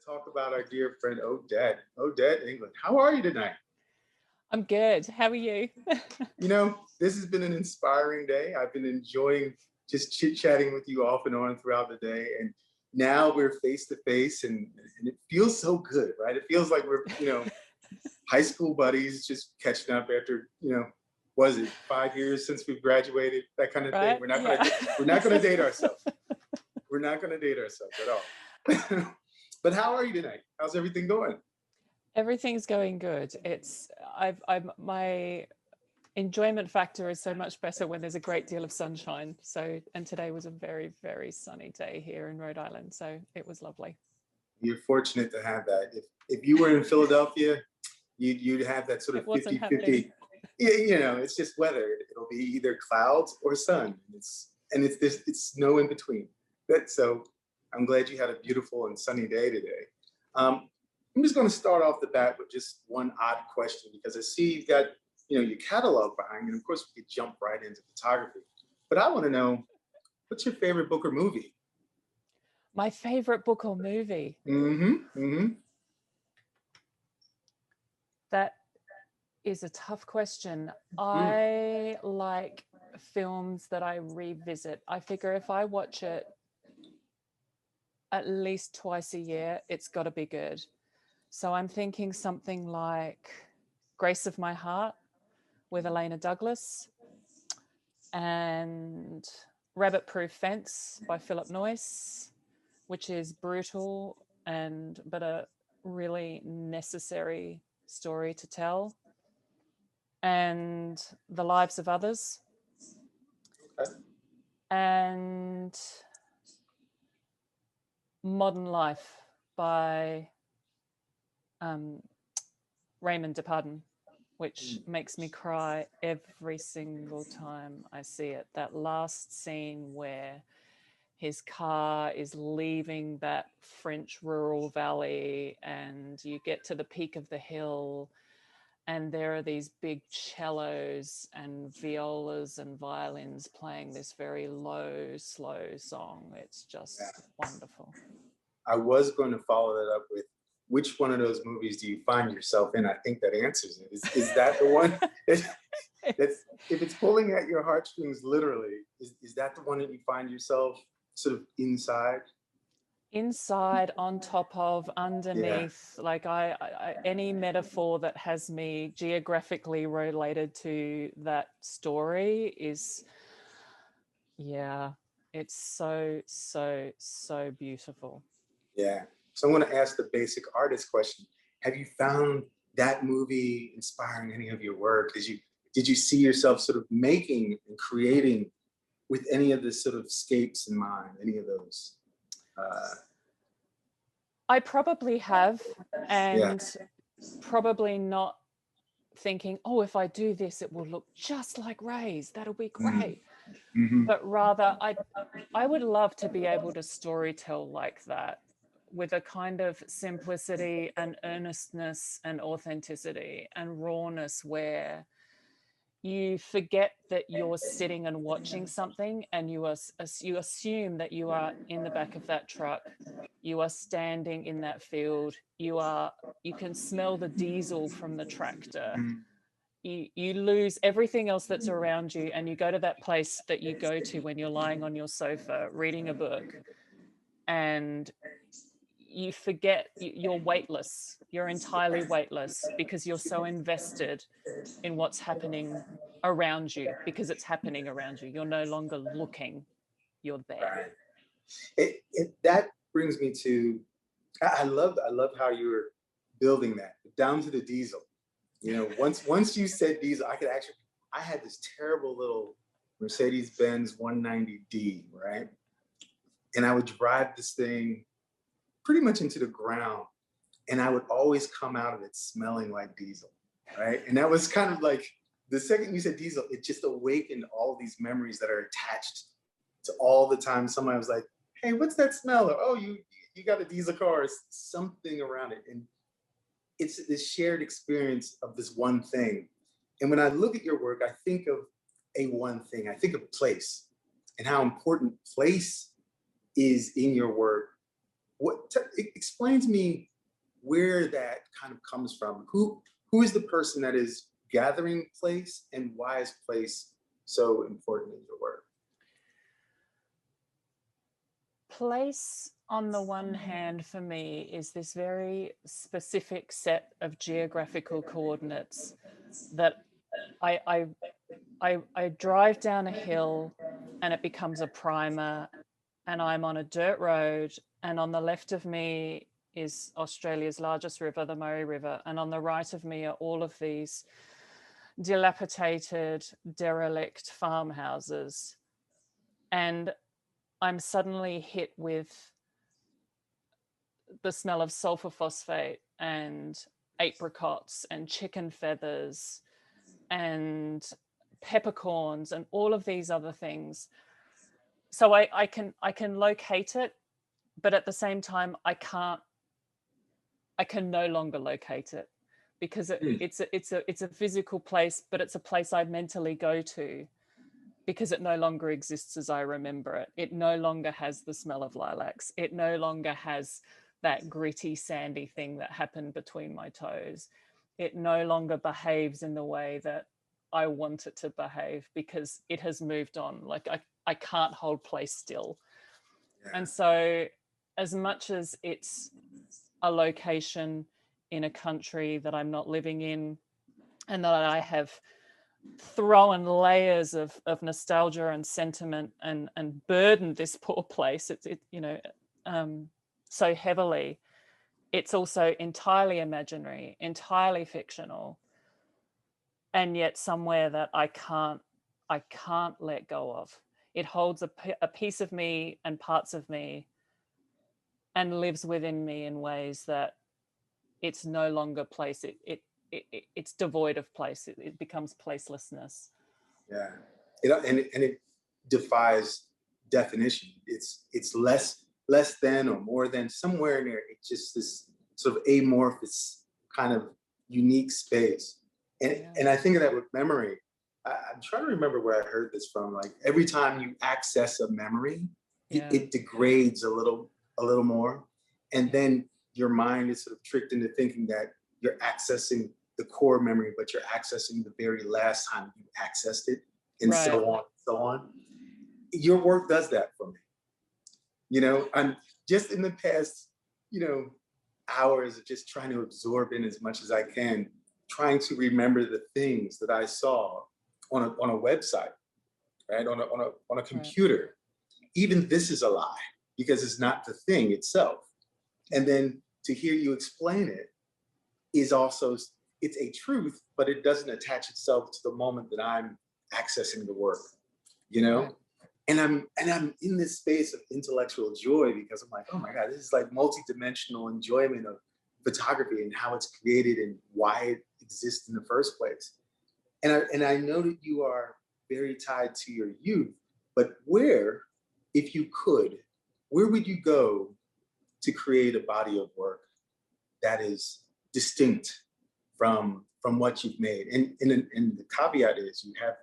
talk about our dear friend Odette. Odette, England. How are you tonight? I'm good. How are you? This has been an inspiring day. I've been enjoying just chit-chatting with you off and on throughout the day. And now we're face to face and it feels so good, right? It feels like we're, high school buddies just catching up after, was it 5 years since we've graduated, that kind of thing. Right? We're not gonna date ourselves. We're not gonna date ourselves at all. But how are you tonight? How's everything going? Everything's going good. My enjoyment factor is so much better when there's a great deal of sunshine. And today was a very, very sunny day here in Rhode Island. So it was lovely. You're fortunate to have that. If you were in Philadelphia, you'd have that sort of 50-50. Yeah, it's just weather. It'll be either clouds or sun. It's no in between. So I'm glad you had a beautiful and sunny day today. I'm just going to start off the bat with just one odd question because I see you've got your catalog behind you. And of course, we could jump right into photography. But I want to know, what's your favorite book or movie? My favorite book or movie? That is a tough question. I like films that I revisit. I figure if I watch it at least twice a year, it's got to be good. So I'm thinking something like Grace of My Heart with Elena Douglas and Rabbit Proof Fence by Philip Noyce, which is brutal but a really necessary story to tell, and The Lives of Others. Okay. And Modern Life by Raymond Depardon, which makes me cry every single time I see it. That last scene where his car is leaving that French rural valley and you get to the peak of the hill and there are these big cellos and violas and violins playing this very low, slow song. It's just wonderful. I was going to follow that up with, which one of those movies do you find yourself in? I think that answers it. Is that the one? If it's pulling at your heartstrings literally, is that the one that you find yourself sort of inside? Inside, on top of, underneath, like I any metaphor that has me geographically related to that story is, it's so, so, so beautiful. Yeah. So I want to ask the basic artist question. Have you found that movie inspiring any of your work? Did you see yourself sort of making and creating with any of the sort of escapes in mind, any of those? I probably have, and probably not thinking, oh, if I do this, it will look just like Ray's. That'll be great. Mm-hmm. But rather, I would love to be able to storytell like that, with a kind of simplicity and earnestness and authenticity and rawness where you forget that you're sitting and watching something and you assume that you are in the back of that truck, you are standing in that field, you can smell the diesel from the tractor. You lose everything else that's around you and you go to that place that you go to when you're lying on your sofa reading a book, and you forget you're weightless. You're entirely weightless because you're so invested in what's happening around you, because it's happening around you. You're no longer looking, you're there. Right. That brings me to, I love how you were building that down to the diesel. Once you said diesel, I had this terrible little Mercedes-Benz 190D, right? And I would drive this thing pretty much into the ground, and I would always come out of it smelling like diesel, right? And that was kind of like, the second you said diesel, it just awakened all these memories that are attached to all the time somebody was like, hey, what's that smell? Or, oh, you got a diesel car, or something around it. And it's this shared experience of this one thing. And when I look at your work, I think of a one thing. I think of place and how important place is in your work Explain to me where that kind of comes from. Who is the person that is gathering place, and why is place so important in your work? Place, on the one hand, for me, is this very specific set of geographical coordinates that I drive down a hill and it becomes a primer, and I'm on a dirt road, and on the left of me is Australia's largest river, the Murray River, and on the right of me are all of these dilapidated, derelict farmhouses. And I'm suddenly hit with the smell of sulfur phosphate and apricots and chicken feathers and peppercorns and all of these other things. So I can locate it, but at the same time I can no longer locate it, because it's a physical place, but it's a place I mentally go to because it no longer exists as I remember it. It no longer has the smell of lilacs. It no longer has that gritty, sandy thing that happened between my toes. It no longer behaves in the way that I want it to behave, because it has moved on. Like I can't hold place still. Yeah. And so as much as it's a location in a country that I'm not living in, and that I have thrown layers of nostalgia and sentiment and burdened this poor place, so heavily, it's also entirely imaginary, entirely fictional, and yet somewhere that I can't let go of. It holds a piece of me and parts of me, and lives within me in ways that it's no longer place. It's devoid of place. It becomes placelessness. Yeah, it defies definition. It's less than or more than, somewhere in there. It's just this sort of amorphous kind of unique space. And I think of that with memory. I'm trying to remember where I heard this from. Like, every time you access a memory, it degrades a little more, and then your mind is sort of tricked into thinking that you're accessing the core memory, but you're accessing the very last time you accessed it, and so on, so on. Your work does that for me. You know, I'm just in the past, hours of just trying to absorb in as much as I can, trying to remember the things that I saw on a website, right? On a computer. Right. Even this is a lie, because it's not the thing itself. And then to hear you explain it is also, it's a truth, but it doesn't attach itself to the moment that I'm accessing the work, Right. And I'm in this space of intellectual joy, because I'm like, oh my God, this is like multidimensional enjoyment of photography and how it's created and why it exists in the first place. And I know that you are very tied to your youth, but where, if you could, where would you go to create a body of work that is distinct from what you've made? And the caveat is, you have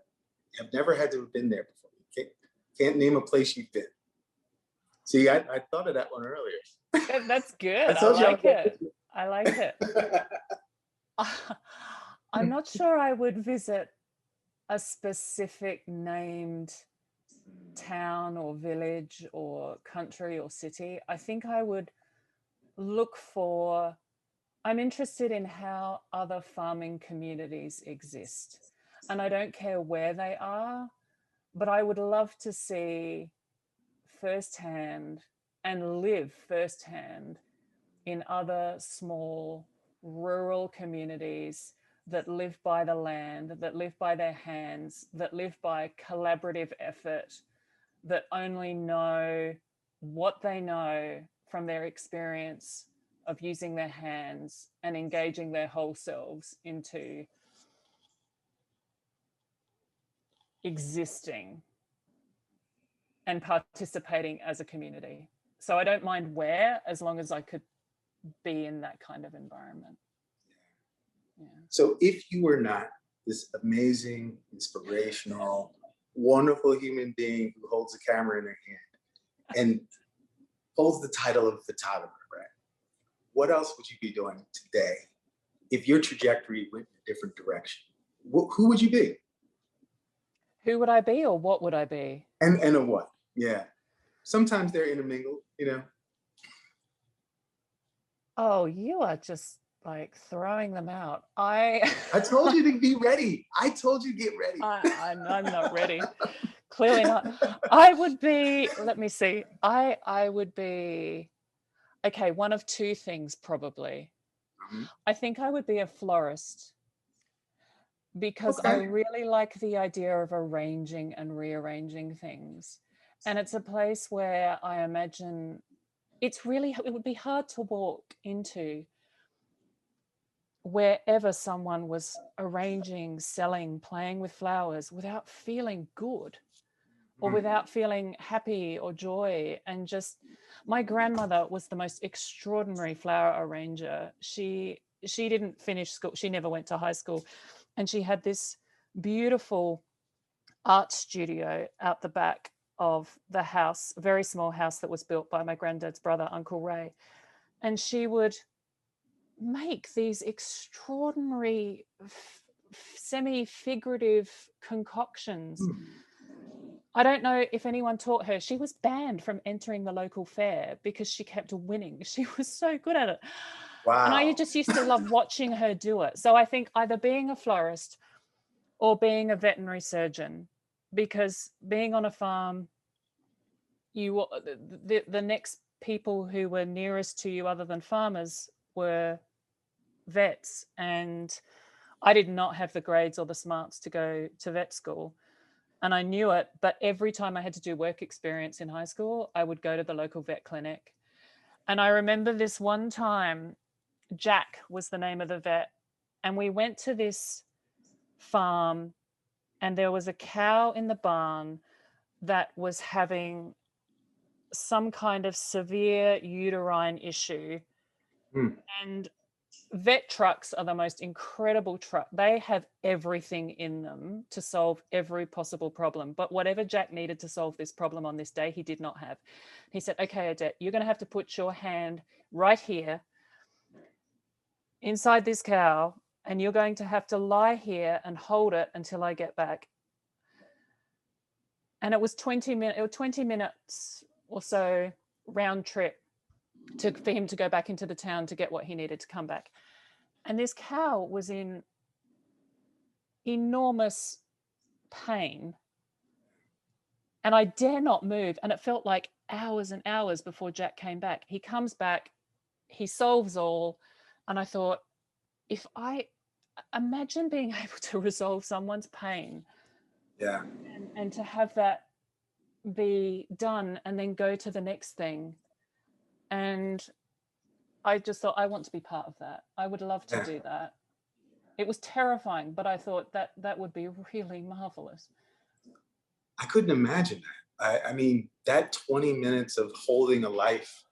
never had to have been there before. You can't name a place you've been. See, I thought of that one earlier. That's good. I like it. I like it. I'm not sure I would visit a specific named town or village or country or city. I think I would look for, I'm interested in how other farming communities exist. And I don't care where they are, but I would love to see firsthand and live firsthand in other small rural communities that live by the land, that live by their hands, that live by collaborative effort, that only know what they know from their experience of using their hands and engaging their whole selves into existing and participating as a community. So I don't mind where, as long as I could be in that kind of environment. Yeah. So if you were not this amazing, inspirational, wonderful human being who holds a camera in her hand, and holds the title of photographer, right? What else would you be doing today if your trajectory went in a different direction? Who would you be? Who would I be, or what would I be? And a what? Yeah. Sometimes they're intermingled, you know. Oh, you are just like throwing them out. I told you to be ready. I told you get ready. I'm not ready. Clearly not. I would be, let me see. I would be, okay, one of two things probably. I think I would be a florist, because I really like the idea of arranging and rearranging things. And it's a place where I imagine it would be hard to walk into wherever someone was arranging, selling, playing with flowers without feeling good, or without feeling happy or joy. And just, my grandmother was the most extraordinary flower arranger. She didn't finish school. She never went to high school. And she had this beautiful art studio out the back of the house, a very small house that was built by my granddad's brother, Uncle Ray. And she would make these extraordinary semi-figurative concoctions. I don't know if anyone taught her. She was banned from entering the local fair because she kept winning. She was so good at it. Wow. And I just used to love watching her do it. So I think either being a florist or being a veterinary surgeon, because being on a farm, the next people who were nearest to you other than farmers were vets, and I did not have the grades or the smarts to go to vet school, and I knew it. But every time I had to do work experience in high school, I would go to the local vet clinic. And I remember this one time, Jack was the name of the vet, and we went to this farm, and there was a cow in the barn that was having some kind of severe uterine issue. And vet trucks are the most incredible truck. They have everything in them to solve every possible problem. But whatever Jack needed to solve this problem on this day, he did not have. He said, okay, Odette, you're going to have to put your hand right here inside this cow, and you're going to have to lie here and hold it until I get back. And it was 20 minutes or so round trip for him to go back into the town to get what he needed to come back. And this cow was in enormous pain, and I dare not move. And it felt like hours and hours before Jack came back. He comes back, he solves all. And I thought, if I imagine being able to resolve someone's pain, yeah, and to have that be done and then go to the next thing. And I just thought, I want to be part of that. I would love to do that. It was terrifying, but I thought that would be really marvelous. I couldn't imagine that. I mean, that 20 minutes of holding a life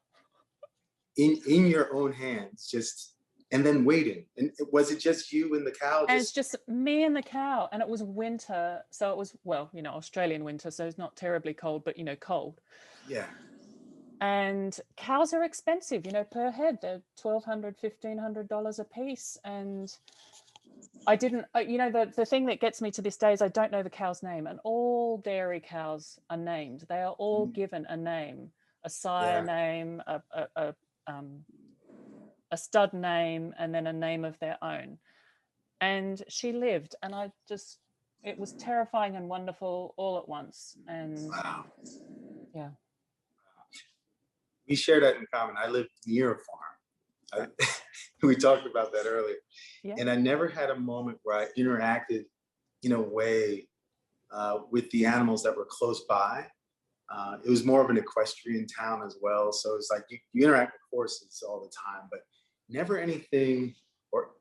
in your own hands, just, and then waiting. And was it just you and the cow? And it's just me and the cow. And it was winter. So it was, well, Australian winter. So it's not terribly cold, but, cold. Yeah. And cows are expensive, per head. They're $1,200, $1,500 a piece. And I didn't, the thing that gets me to this day is I don't know the cow's name. And all dairy cows are named. They are all given a name, a sire name, a stud name, and then a name of their own. And she lived, and it was terrifying and wonderful all at once. And wow. Yeah. We share that in common. I live near a farm. We talked about that earlier. Yeah. And I never had a moment where I interacted in a way with the animals that were close by. It was more of an equestrian town as well. So it's like you interact with horses all the time, but never anything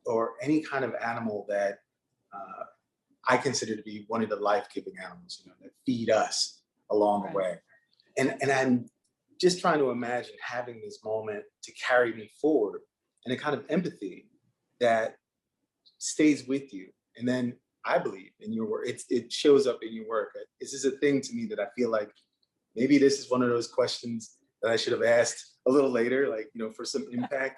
or any kind of animal that I consider to be one of the life-giving animals, that feed us along the way. And I'm just trying to imagine having this moment to carry me forward, and a kind of empathy that stays with you. And then I believe in your work, it shows up in your work. This is a thing to me that I feel like maybe this is one of those questions that I should have asked a little later, like, for some impact.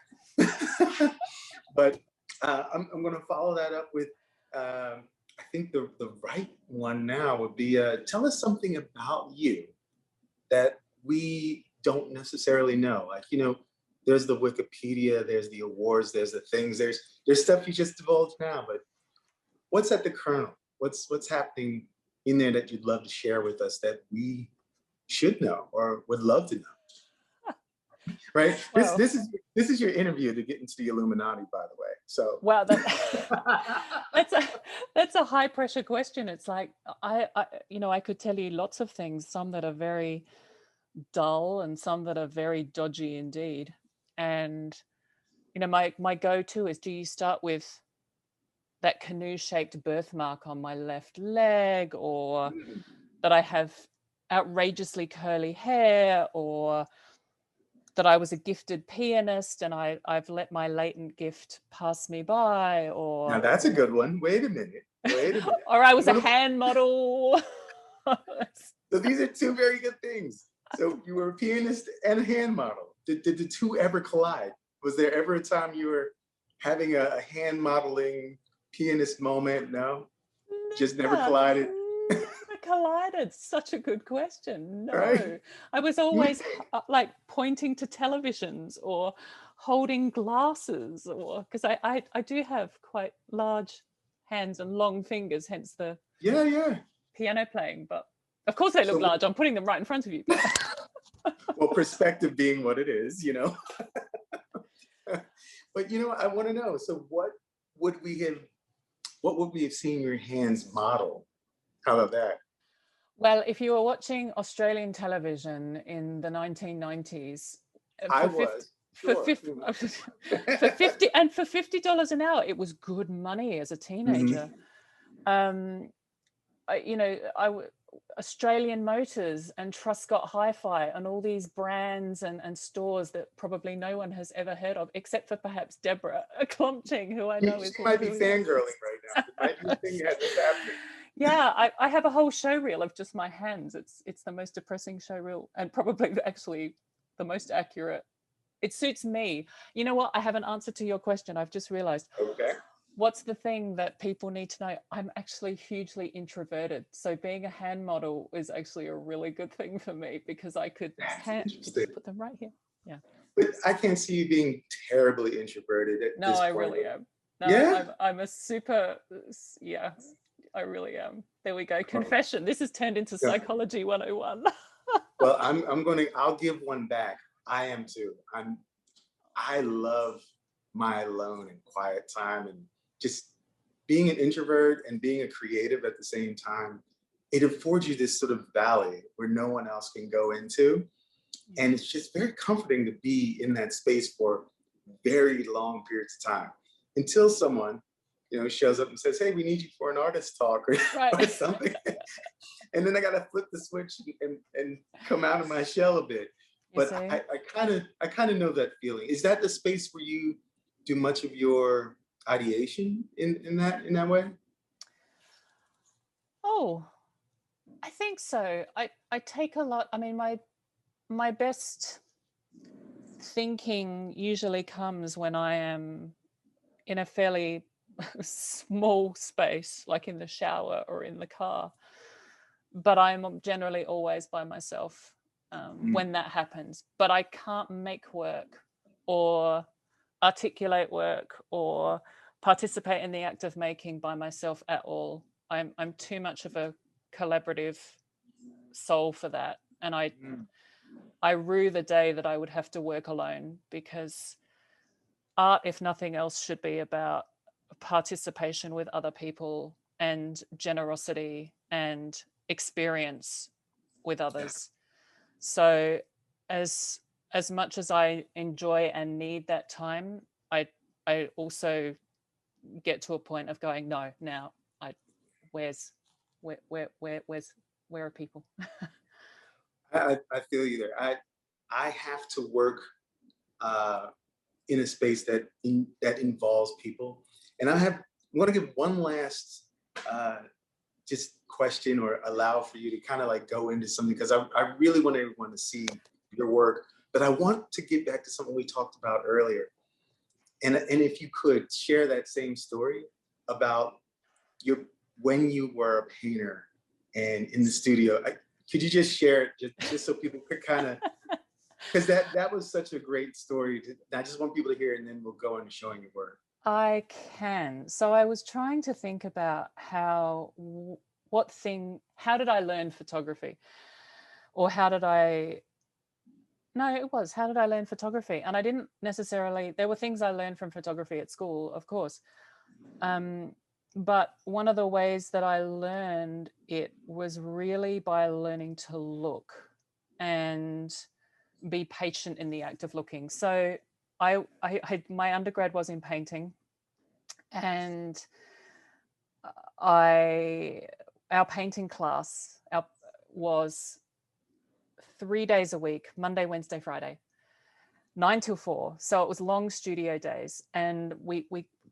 But I'm going to follow that up with, I think the right one now would be, tell us something about you that we don't necessarily know. Like, there's the Wikipedia, there's the awards, there's the things, there's stuff you just divulged now, but what's at the kernel? What's happening in there that you'd love to share with us that we should know or would love to know? Right? Well, this is your interview to get into the Illuminati, by the way. So wow, that's a high pressure question. It's like I could tell you lots of things, some that are very dull and some that are very dodgy indeed. And my go-to is, do you start with that canoe-shaped birthmark on my left leg, or that I have outrageously curly hair, or that I was a gifted pianist and I've let my latent gift pass me by, or now that's a good one. Wait a minute. or I was a hand model. So these are two very good things. So you were a pianist and a hand model. Did the two ever collide? Was there ever a time you were having a hand modeling pianist moment? No? Just never collided? Never collided. Such a good question. No. Right? I was always like pointing to televisions or holding glasses, or because I do have quite large hands and long fingers, hence the piano playing. But of course they look large. I'm putting them right in front of you. Well, perspective being what it is, But I want to know. So what would we have seen your hands model? How about that? Well, if you were watching Australian television in the 1990s, for $50 an hour, it was good money as a teenager. Australian Motors and Truscott Hi-Fi and all these brands and stores that probably no one has ever heard of, except for perhaps Deborah Klumpting, who I know she might be fangirling right now. It might be a thing that's happening. Yeah, I have a whole show reel of just my hands. It's the most depressing show reel, and probably actually the most accurate. It suits me. You know what? I have an answer to your question. I've just realized. Okay. What's the thing that people need to know? I'm actually hugely introverted. So being a hand model is actually a really good thing for me, because I could just put them right here. Yeah. But I can't see you being terribly introverted at this point. No, I really am. No, yeah? I'm a super, yeah, I really am. There we go. Confession. This has turned into Psychology 101. Well, I'll give one back. I am too. I love my alone and quiet time, and just being an introvert and being a creative at the same time. It affords you this sort of valley where no one else can go into. And it's just very comforting to be in that space for very long periods of time, until someone, shows up and says, "Hey, we need you for an artist talk," or something. And then I got to flip the switch and come out of my shell a bit. But I kind of know that feeling. Is that the space where you do much of your ideation in that way? Oh, I think so. I take a lot. I mean, my best thinking usually comes when I am in a fairly small space, like in the shower or in the car. But I'm generally always by myself when that happens. But I can't make work or articulate work or participate in the act of making by myself at all. I'm too much of a collaborative soul for that. And I rue the day that I would have to work alone, because art, if nothing else, should be about participation with other people and generosity and experience with others. So as much as I enjoy and need that time, I also get to a point of going, no, now where are people? I feel you there. I have to work in a space that involves people, and I want to give one last just question, or allow for you to kind of like go into something, because I really want everyone to see your work. But I want to get back to something we talked about earlier. And if you could share that same story about when you were a painter and in the studio, could you just share it just so people could kind of, because that was such a great story. I just want people to hear it, and then we'll go into showing your work. I can. So I was trying to think about how did I learn photography? Or how did I learn photography? And I didn't necessarily, there were things I learned from photography at school, of course. But one of the ways that I learned it was really by learning to look and be patient in the act of looking. So my undergrad was in painting, and our painting class was 3 days a week, Monday, Wednesday, Friday, 9 till 4. So it was long studio days. And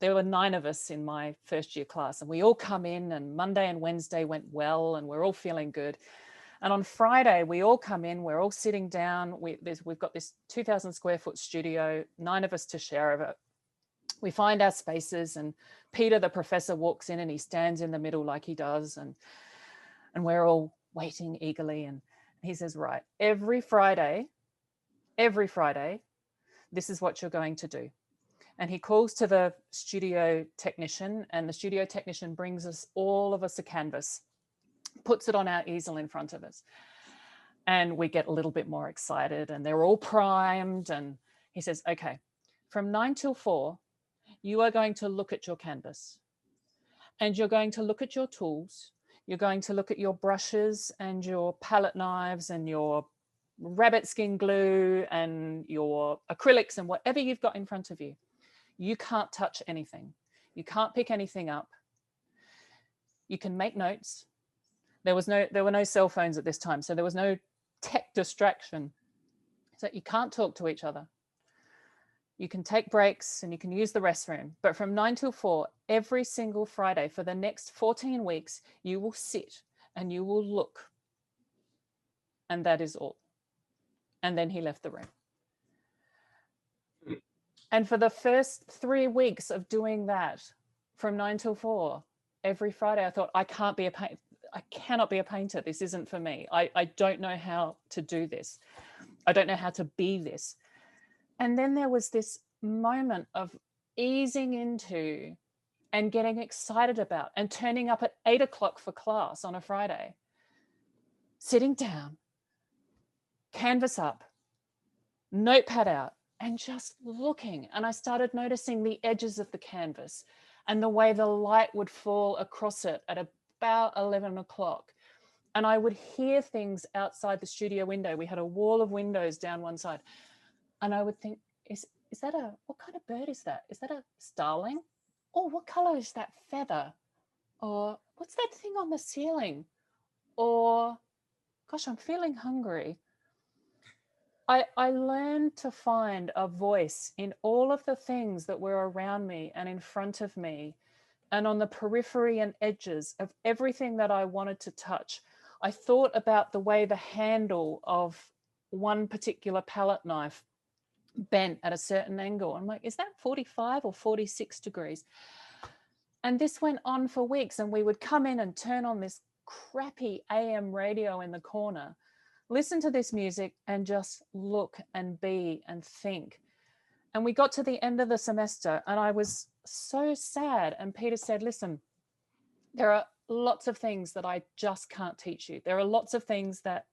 there were 9 of us in my first year class, and we all come in, and Monday and Wednesday went well, and we're all feeling good. And on Friday, we all come in, we're all sitting down. We've got this 2,000 square foot studio, 9 of us to share of it. We find our spaces, and Peter, the professor, walks in, and he stands in the middle like he does. And we're all waiting eagerly. And he says, right, every Friday, this is what you're going to do. And he calls to the studio technician, and the studio technician brings all of us a canvas, puts it on our easel in front of us. And we get a little bit more excited, and they're all primed. And he says, okay, from 9 till 4, you are going to look at your canvas, and you're going to look at your tools. You're going to look at your brushes and your palette knives and your rabbit skin glue and your acrylics and whatever you've got in front of you. You can't touch anything. You can't pick anything up. You can make notes. There were no cell phones at this time, so there was no tech distraction. So you can't talk to each other. You can take breaks and you can use the restroom. But from 9 till 4, every single Friday for the next 14 weeks, you will sit and you will look. And that is all. And then he left the room. And for the first 3 weeks of doing that, from 9 till 4, every Friday, I thought, I cannot be a painter. This isn't for me. I don't know how to do this. I don't know how to be this. And then there was this moment of easing into and getting excited about and turning up at 8 o'clock for class on a Friday, sitting down, canvas up, notepad out, and just looking. And I started noticing the edges of the canvas and the way the light would fall across it at about 11 o'clock. And I would hear things outside the studio window. We had a wall of windows down one side. And I would think, what kind of bird is that? Is that a starling? Oh, what color is that feather? Or what's that thing on the ceiling? Or, gosh, I'm feeling hungry. I learned to find a voice in all of the things that were around me and in front of me and on the periphery and edges of everything that I wanted to touch. I thought about the way the handle of one particular palette knife bent at a certain angle. I'm like, is that 45 or 46 degrees? And this went on for weeks, and we would come in and turn on this crappy AM radio in the corner, listen to this music and just look and be and think. And we got to the end of the semester and I was so sad. And Peter said, listen, there are lots of things that I just can't teach you. There are lots of things that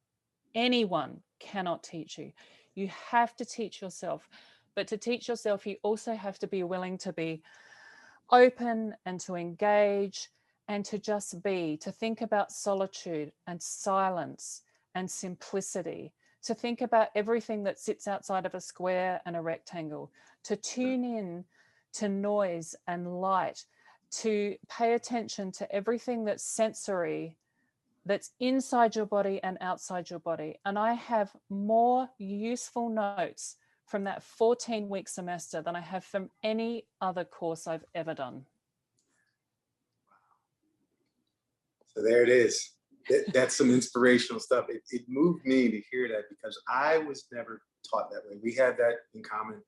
anyone cannot teach you. You have to teach yourself. But to teach yourself, you also have to be willing to be open and to engage and to just be, to think about solitude and silence and simplicity, to think about everything that sits outside of a square and a rectangle, to tune in to noise and light, to pay attention to everything that's sensory, that's inside your body and outside your body. And I have more useful notes from that 14-week semester than I have from any other course I've ever done. So there it is. That's some inspirational stuff. It moved me to hear that because I was never taught that way. We have that in common.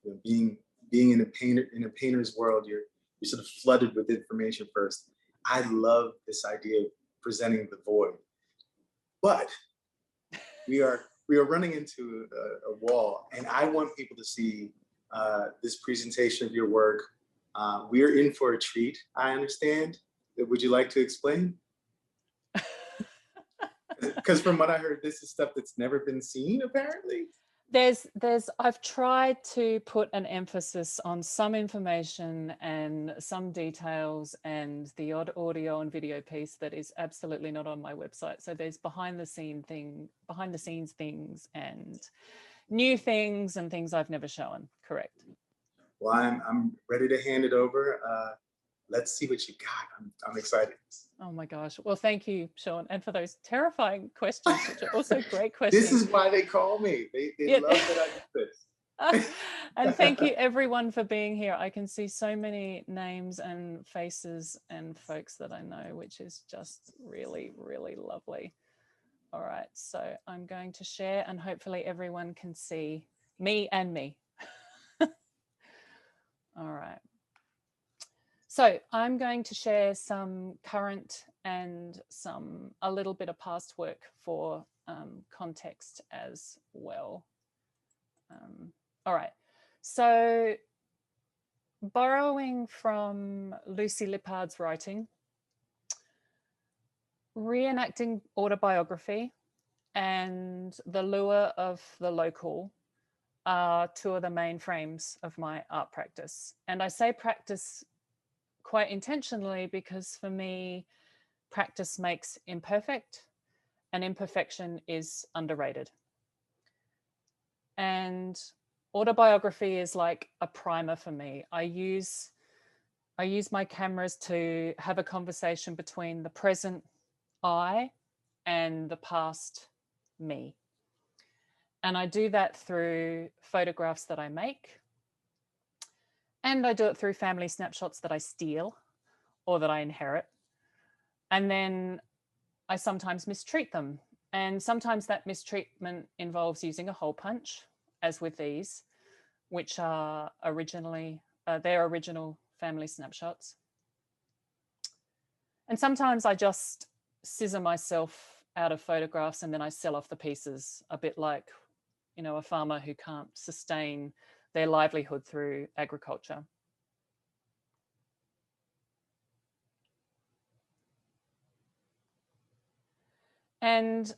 You know, being in a painter's world, you're sort of flooded with information first. I love this idea of presenting the void, but we are running into a wall, and I want people to see this presentation of your work. We are in for a treat. I understand. Would you like to explain? Because from what I heard, this is stuff that's never been seen, apparently. I've tried to put an emphasis on some information and some details and the odd audio and video piece that is absolutely not on my website. So there's behind the scenes things and new things and things I've never shown. Correct. Well, I'm ready to hand it over. Let's see what you got. I'm excited. Oh my gosh. Well, thank you, Shawn. And for those terrifying questions, which are also great questions. This is why they call me. They love that I do this. And thank you everyone for being here. I can see so many names and faces and folks that I know, which is just really, really lovely. All right. So I'm going to share and hopefully everyone can see me and me. All right. So I'm going to share some current and a little bit of past work for context as well. All right. So borrowing from Lucy Lippard's writing, reenacting autobiography and the lure of the local are two of the main frames of my art practice. And I say practice quite intentionally because for me, practice makes imperfect and imperfection is underrated. And autobiography is like a primer for me. I use my cameras to have a conversation between the present I and the past me. And I do that through photographs that I make. And I do it through family snapshots that I steal or that I inherit. And then I sometimes mistreat them. And sometimes that mistreatment involves using a hole punch, as with these, which are their original family snapshots. And sometimes I just scissor myself out of photographs and then I sell off the pieces, a bit like, you know, a farmer who can't sustain their livelihood through agriculture. And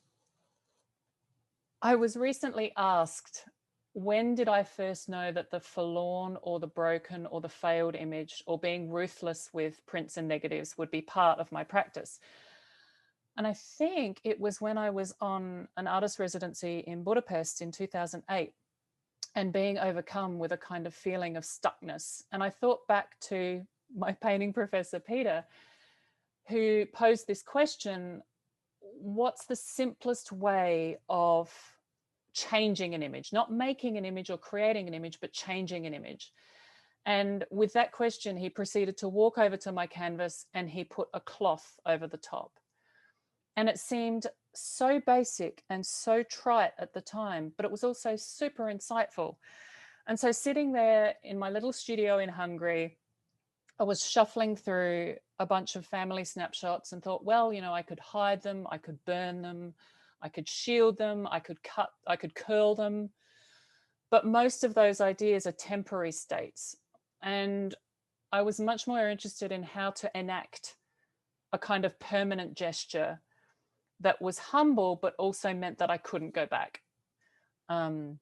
I was recently asked, when did I first know that the forlorn or the broken or the failed image or being ruthless with prints and negatives would be part of my practice? And I think it was when I was on an artist residency in Budapest in 2008 and being overcome with a kind of feeling of stuckness. And I thought back to my painting professor, Peter, who posed this question: what's the simplest way of changing an image, not making an image or creating an image, but changing an image? And with that question, he proceeded to walk over to my canvas and he put a cloth over the top. And it seemed so basic and so trite at the time, but it was also super insightful. And so sitting there in my little studio in Hungary, I was shuffling through a bunch of family snapshots and thought, well, you know, I could hide them, I could burn them, I could shield them, I could cut, I could curl them. But most of those ideas are temporary states. And I was much more interested in how to enact a kind of permanent gesture that was humble, but also meant that I couldn't go back. A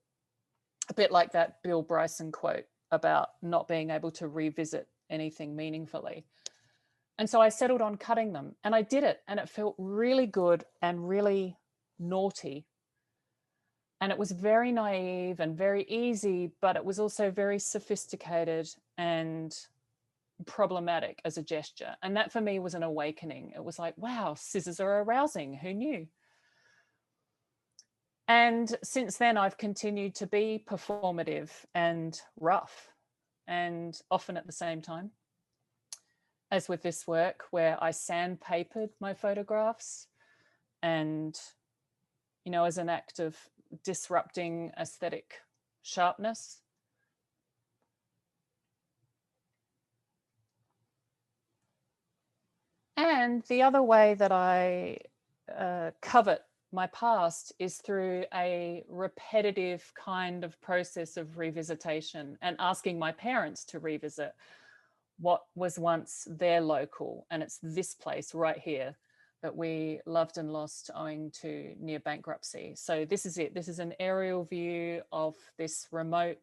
bit like that Bill Bryson quote about not being able to revisit anything meaningfully. And so I settled on cutting them, and I did it, and it felt really good and really naughty. And it was very naive and very easy, but it was also very sophisticated and problematic as a gesture. And that for me was an awakening. It was like, wow, scissors are arousing. Who knew? And since then, I've continued to be performative and rough, and often at the same time, as with this work where I sandpapered my photographs and, you know, as an act of disrupting aesthetic sharpness. And the other way that I covet my past is through a repetitive kind of process of revisitation and asking my parents to revisit what was once their local. And it's this place right here that we loved and lost owing to near bankruptcy. So this is it. This is an aerial view of this remote,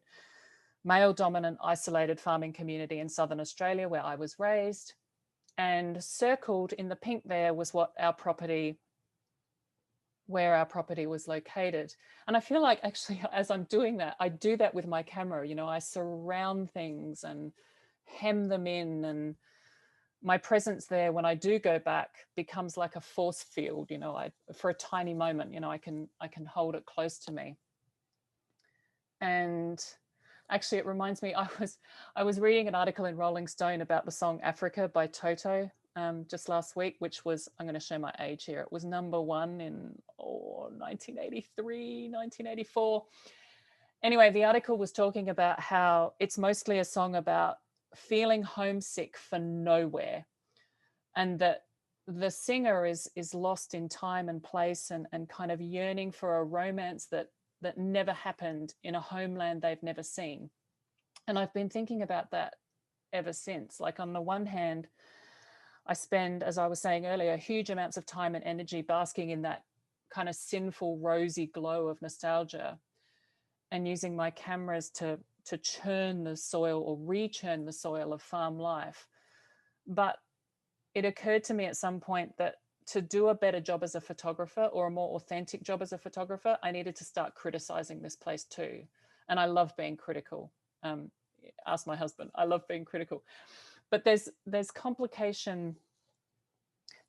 male dominant, isolated farming community in Southern Australia where I was raised. And circled in the pink there was where our property was located. And I feel like actually as I'm doing that, I do that with my camera. You know, I surround things and hem them in, and my presence there when I do go back becomes like a force field. You know, for a tiny moment, you know, I can hold it close to me. And actually, it reminds me, I was reading an article in Rolling Stone about the song Africa by Toto just last week, which was, I'm going to show my age here, it was #1 in 1983, 1984. Anyway, the article was talking about how it's mostly a song about feeling homesick for nowhere, and that the singer is lost in time and place and kind of yearning for a romance that never happened in a homeland they've never seen. And I've been thinking about that ever since. Like, on the one hand, I spend, as I was saying earlier, huge amounts of time and energy basking in that kind of sinful, rosy glow of nostalgia, and using my cameras to churn the soil or rechurn the soil of farm life. But it occurred to me at some point that to do a better job as a photographer, or a more authentic job as a photographer, I needed to start criticizing this place too. And I love being critical. Ask my husband. I love being critical. But there's complication.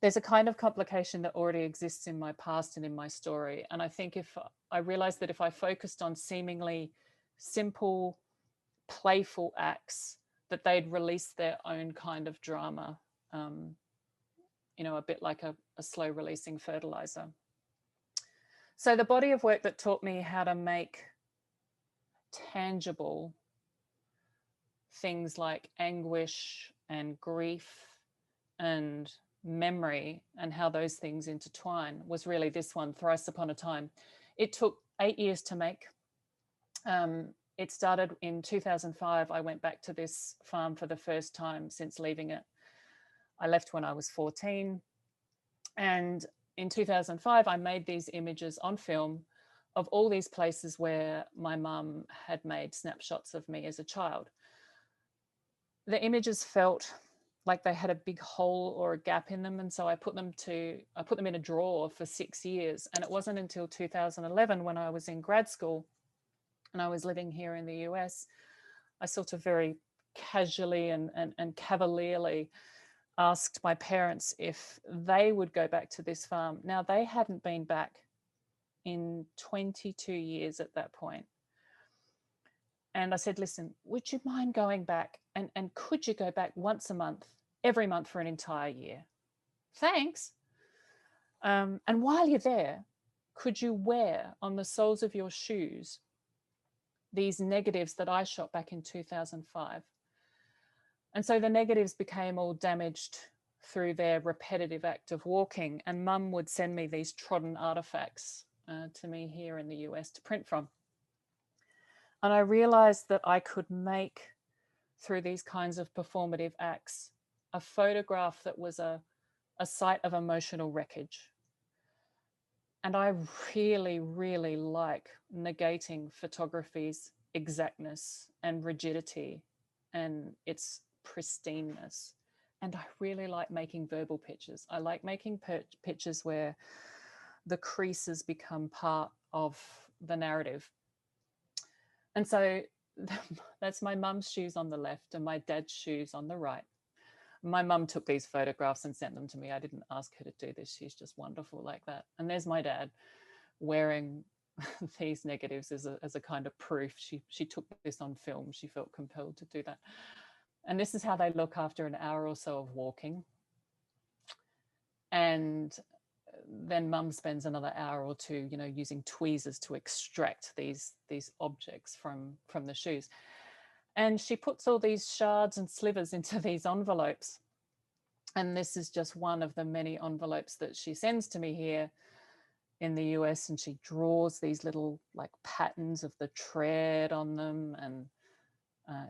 There's a kind of complication that already exists in my past and in my story. And I think if I realized that if I focused on seemingly simple, playful acts, that they'd release their own kind of drama. You know, a bit like a slow releasing fertilizer. So the body of work that taught me how to make tangible things like anguish and grief and memory, and how those things intertwine, was really this one, Thrice Upon a Time. It took 8 years to make. It started in 2005. I went back to this farm for the first time since leaving it. I left when I was 14. And in 2005, I made these images on film of all these places where my mum had made snapshots of me as a child. The images felt like they had a big hole or a gap in them. And so I put them in a drawer for 6 years. And it wasn't until 2011, when I was in grad school and I was living here in the US, I sort of very casually and cavalierly asked my parents if they would go back to this farm. Now, they hadn't been back in 22 years at that point. And I said, listen, would you mind going back? And could you go back once a month, every month for an entire year? Thanks. And while you're there, could you wear on the soles of your shoes these negatives that I shot back in 2005? And so the negatives became all damaged through their repetitive act of walking. And Mum would send me these trodden artifacts to me here in the US to print from. And I realized that I could make, through these kinds of performative acts, a photograph that was a site of emotional wreckage. And I really, really like negating photography's exactness and rigidity and its pristineness. And I really like making verbal pictures. I like making pictures where the creases become part of the narrative. And so that's my mum's shoes on the left and my dad's shoes on the right. My mum took these photographs and sent them to me. I didn't ask her to do this. She's just wonderful like that. And there's my dad wearing these negatives as a kind of proof. She took this on film. She felt compelled to do that. And this is how they look after an hour or so of walking. And then Mum spends another hour or two, using tweezers to extract these objects from the shoes. And she puts all these shards and slivers into these envelopes. And this is just one of the many envelopes that she sends to me here in the US, and she draws these little like patterns of the tread on them, and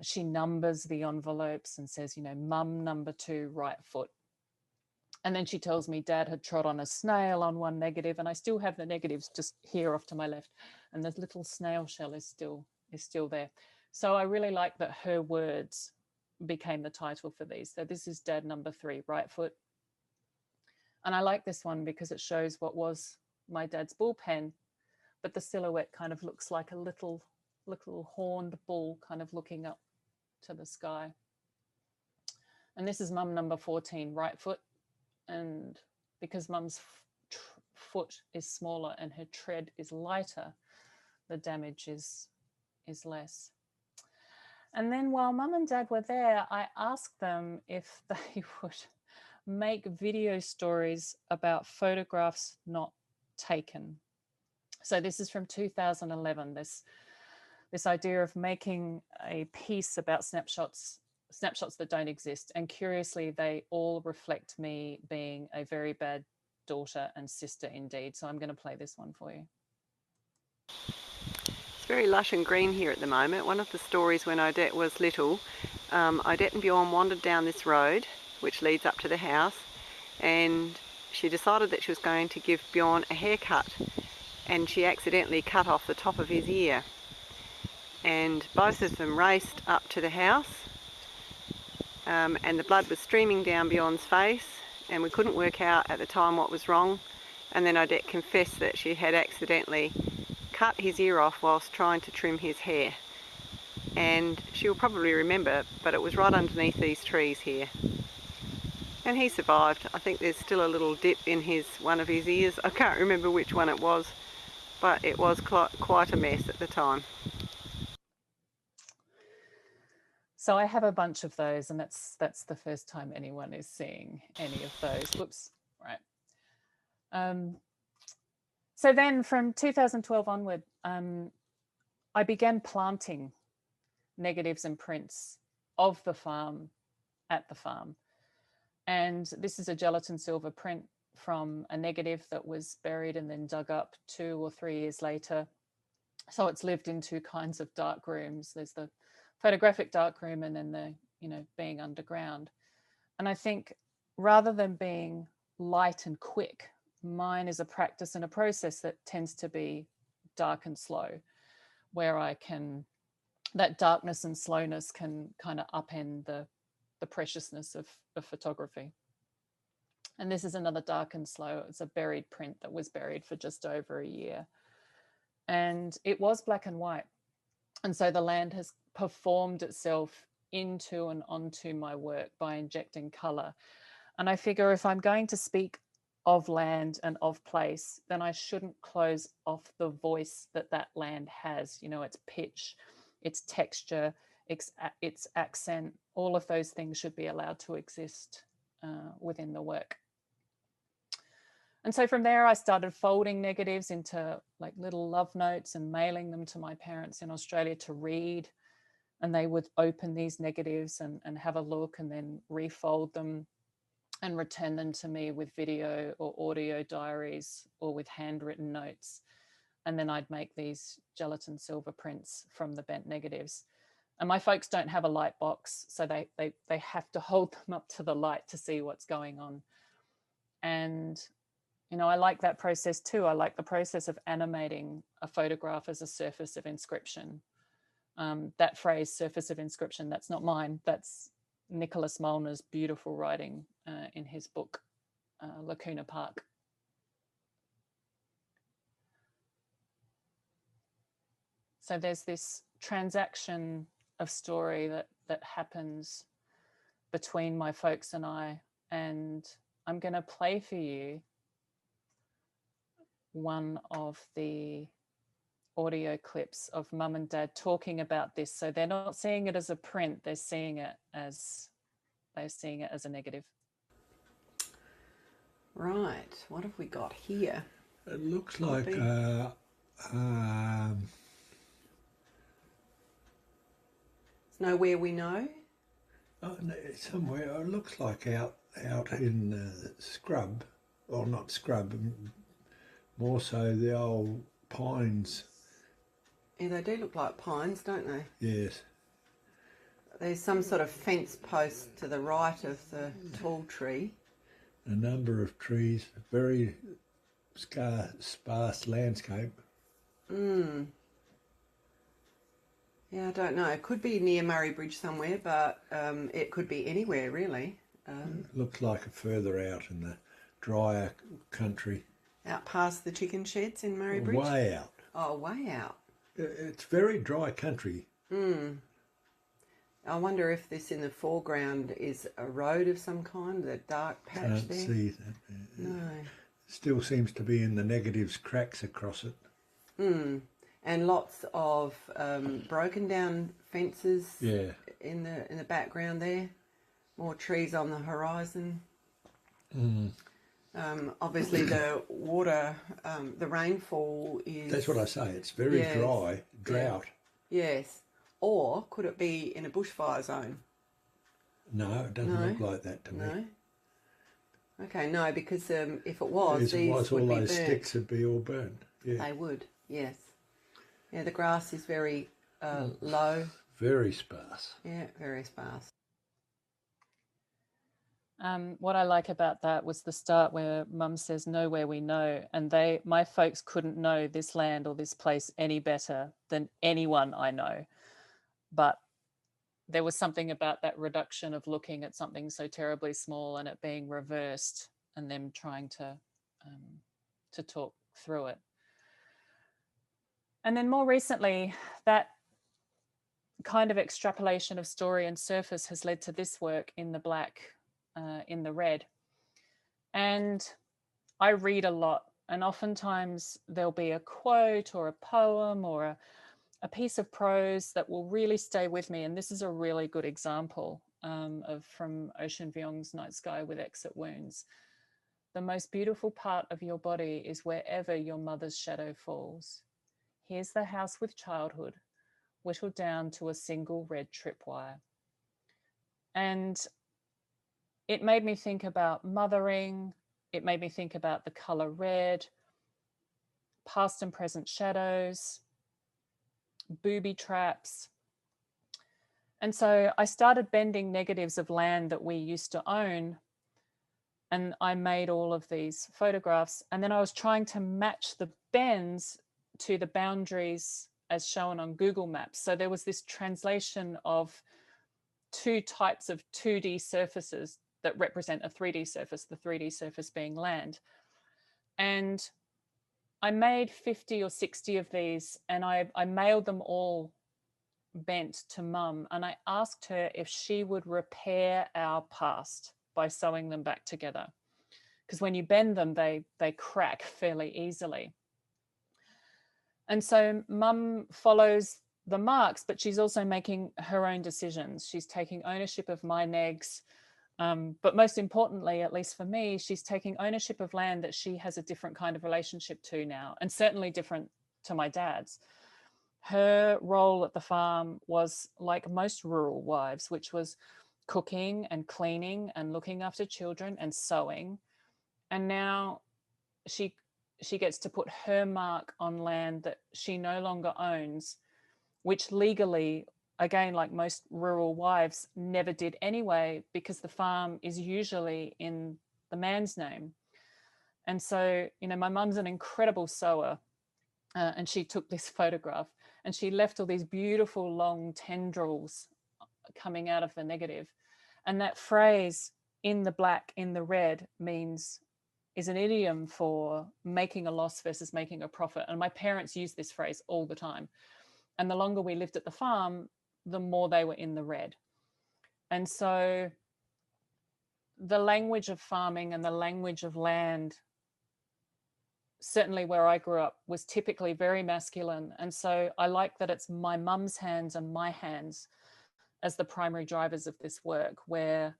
she numbers the envelopes and says, Mum number 2, right foot. And then she tells me Dad had trod on a snail on one negative, and I still have the negatives just here off to my left, and the little snail shell is still there. So I really like that her words became the title for these. So this is Dad number 3, right foot. And I like this one because it shows what was my dad's bull pen, but the silhouette kind of looks like a little horned bull kind of looking up to the sky. And this is Mum number 14, right foot. And because Mum's foot is smaller and her tread is lighter, the damage is less. And then while Mum and Dad were there, I asked them if they would make video stories about photographs not taken. So this is from 2011, this idea of making a piece about snapshots that don't exist. And curiously, they all reflect me being a very bad daughter and sister indeed. So I'm going to play this one for you. It's very lush and green here at the moment. One of the stories when Odette was little, Odette and Bjorn wandered down this road which leads up to the house, and she decided that she was going to give Bjorn a haircut, and she accidentally cut off the top of his ear. And both of them raced up to the house, and the blood was streaming down Bjorn's face, and we couldn't work out at the time what was wrong. And then Odette confessed that she had accidentally cut his ear off whilst trying to trim his hair. And she'll probably remember, but it was right underneath these trees here. And he survived. I think there's still a little dip in one of his ears. I can't remember which one it was, but it was quite a mess at the time. So I have a bunch of those, and that's the first time anyone is seeing any of those. Whoops, right. So then from 2012 onward, I began planting negatives and prints of the farm at the farm. And this is a gelatin silver print from a negative that was buried and then dug up 2 or 3 years later. So it's lived in 2 kinds of dark rooms. There's the photographic dark room and then the, being underground. And I think rather than being light and quick, mine is a practice and a process that tends to be dark and slow, where that darkness and slowness can kind of upend the preciousness of photography. And this is another dark and slow. It's a buried print that was buried for just over a year. And it was black and white. And so the land has performed itself into and onto my work by injecting color. And I figure if I'm going to speak of land and of place, then I shouldn't close off the voice that land has, its pitch, its texture, its accent. All of those things should be allowed to exist within the work. And so from there, I started folding negatives into like little love notes and mailing them to my parents in Australia to read. And they would open these negatives and have a look and then refold them and return them to me with video or audio diaries or with handwritten notes. And then I'd make these gelatin silver prints from the bent negatives. And my folks don't have a light box, so they have to hold them up to the light to see what's going on. And, I like that process too. I like the process of animating a photograph as a surface of inscription. That phrase, surface of inscription, that's not mine. That's Nicholas Molnar's beautiful writing in his book, Lacuna Park. So there's this transaction of story that happens between my folks and I, and I'm going to play for you one of the audio clips of Mum and Dad talking about this. So they're not seeing it as a print, they're seeing it as a negative. Right, what have we got here? It looks like It's nowhere we know. somewhere. It looks like out in scrub, or not scrub, more so the old pines. Yeah, they do look like pines, don't they? Yes. There's some sort of fence post to the right of the tall tree. A number of trees, very sparse landscape. Yeah, I don't know. It could be near Murray Bridge somewhere, but it could be anywhere really. Looks like a further out in the drier country. Out past the chicken sheds in Murray Bridge? Way out. Oh, way out. It's very dry country. I wonder if this in the foreground is a road of some kind, the dark patch Can't there. see that. No. Still seems to be in the negatives, cracks across it. And lots of broken down fences Yeah. in the background there. More trees on the horizon. Obviously the water, the rainfall is... That's what I say, it's very Yes. dry, drought. Yes. Or could it be in a bushfire zone? No, it doesn't No. look like that to me. No? Okay, no, because if it was, As it these was, would all be those burnt. sticks would be all burnt. Yeah, They would, yes. Yeah, the grass is very low. very sparse. Yeah, very sparse. What I like about that was the start where Mum says, nowhere we know. And my folks couldn't know this land or this place any better than anyone I know. But there was something about that reduction of looking at something so terribly small and it being reversed and them trying to talk through it. And then more recently, that kind of extrapolation of story and surface has led to this work in the black, in the red. And I read a lot, and oftentimes there'll be a quote or a poem or a piece of prose that will really stay with me. And this is a really good example from Ocean Vuong's Night Sky with Exit Wounds. The most beautiful part of your body is wherever your mother's shadow falls. Here's the house with childhood, whittled down to a single red tripwire. And it made me think about mothering. It made me think about the color red, past and present shadows, booby traps. And so I started bending negatives of land that we used to own. And I made all of these photographs. And then I was trying to match the bends to the boundaries as shown on Google Maps. So there was this translation of two types of 2D surfaces that represent a 3D surface, the 3D surface being land. And I made 50 or 60 of these, and I mailed them all bent to Mum, and I asked her if she would repair our past by sewing them back together. Because when you bend them, they crack fairly easily. And so Mum follows the marks, but she's also making her own decisions. She's taking ownership of my negs. But most importantly, at least for me, she's taking ownership of land that she has a different kind of relationship to now, and certainly different to my dad's. Her role at the farm was like most rural wives, which was cooking and cleaning and looking after children and sewing. And now she gets to put her mark on land that she no longer owns, which legally, again, like most rural wives, never did anyway, because the farm is usually in the man's name. And so, you know, my mum's an incredible sewer, and she took this photograph and she left all these beautiful long tendrils coming out of the negative. And that phrase, in the black, in the red, is an idiom for making a loss versus making a profit. And my parents used this phrase all the time. And the longer we lived at the farm, the more they were in the red. And so the language of farming and the language of land, certainly where I grew up, was typically very masculine. And so I like that it's my mum's hands and my hands as the primary drivers of this work, where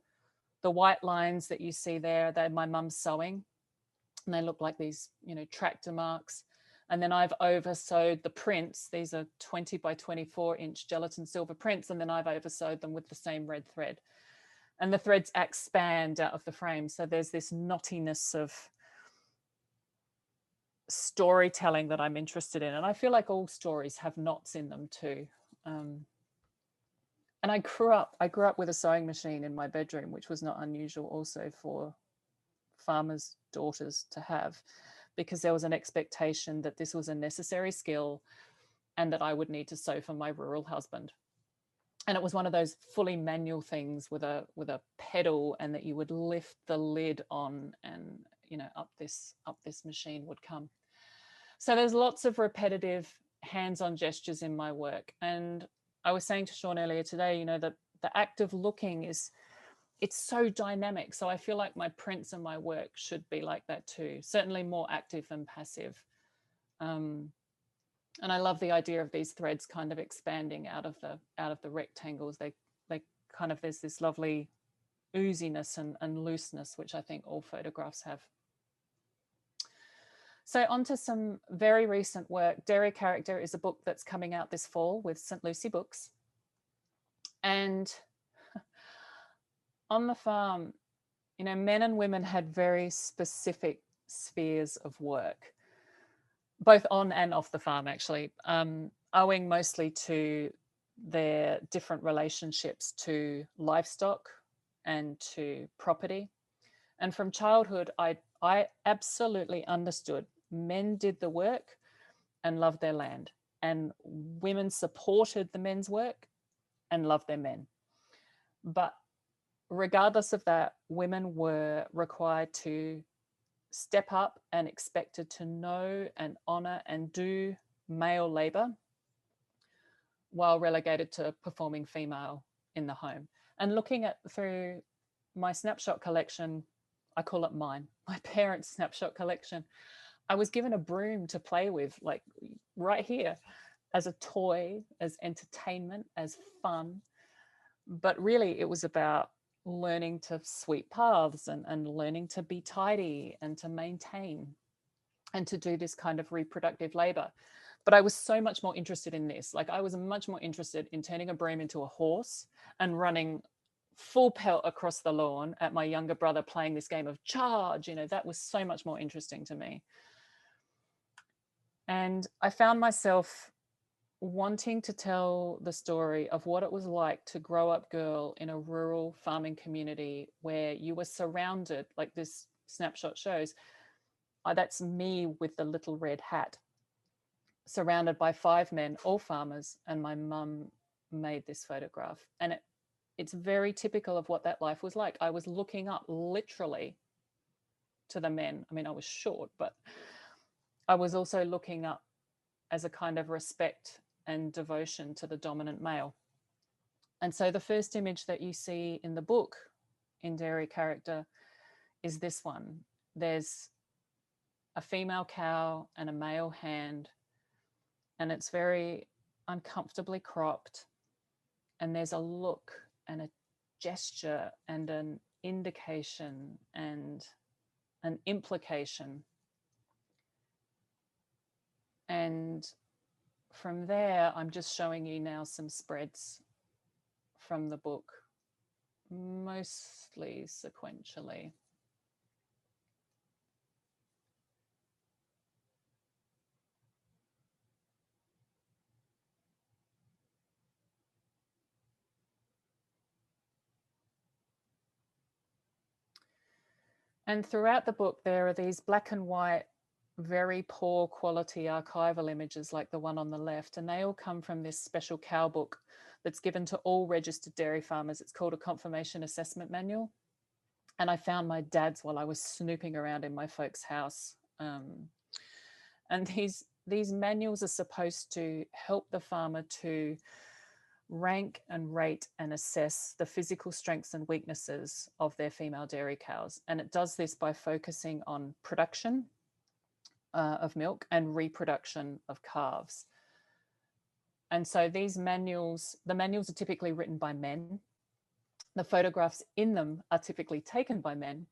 the white lines that you see there, they're my mum's sewing. and they look like these, you know, tractor marks. And then I've over sewed the prints. These are 20 by 24 inch gelatin silver prints, and then I've over sewed them with the same red thread, and the threads expand out of the frame, so there's this knottiness of storytelling that I'm interested in. And I feel like all stories have knots in them too. And I grew up with a sewing machine in my bedroom, which was not unusual also for farmers' daughters to have, because there was an expectation that this was a necessary skill and that I would need to sew for my rural husband. And it was one of those fully manual things with a pedal, and that you would lift the lid on, and, you know, up this machine would come. So there's lots of repetitive hands-on gestures in my work. And I was saying to Shawn earlier today, you know, that the act of looking it's so dynamic. So I feel like my prints and my work should be like that too, certainly more active than passive. And I love the idea of these threads kind of expanding out of the rectangles. They kind of, there's this lovely ooziness and looseness, which I think all photographs have. So on to some very recent work. Dairy Character is a book that's coming out this fall with St. Lucie Books. And on the farm, you know, men and women had very specific spheres of work, both on and off the farm, actually, owing mostly to their different relationships to livestock and to property. And from childhood, I absolutely understood men did the work and loved their land, and women supported the men's work and loved their men. But regardless of that, women were required to step up and expected to know and honor and do male labor, while relegated to performing female in the home. And looking at through my snapshot collection, I call it my parents' snapshot collection, I was given a broom to play with, like right here, as a toy, as entertainment, as fun. But really it was about learning to sweep paths and learning to be tidy and to maintain and to do this kind of reproductive labor. But I was so much more interested in this. Like, I was much more interested in turning a broom into a horse and running full pelt across the lawn at my younger brother playing this game of charge. You know, that was so much more interesting to me. And I found myself wanting to tell the story of what it was like to grow up girl in a rural farming community where you were surrounded, like this snapshot shows, that's me with the little red hat, surrounded by 5 men, all farmers, and my mum made this photograph. And it's very typical of what that life was like. I was looking up literally to the men. I mean, I was short, but I was also looking up as a kind of respect and devotion to the dominant male. And so the first image that you see in the book in Dairy Character is this one. There's a female cow and a male hand, and it's very uncomfortably cropped. And there's a look and a gesture and an indication and an implication. And from there, I'm just showing you now some spreads from the book, mostly sequentially. And throughout the book, there are these black and white, very poor quality archival images like the one on the left, and they all come from this special cow book that's given to all registered dairy farmers. It's called a Confirmation Assessment Manual. And I found my dad's while I was snooping around in my folks' house. And these manuals are supposed to help the farmer to rank and rate and assess the physical strengths and weaknesses of their female dairy cows. And it does this by focusing on production of milk and reproduction of calves. And so these manuals, the manuals are typically written by men. The photographs in them are typically taken by men.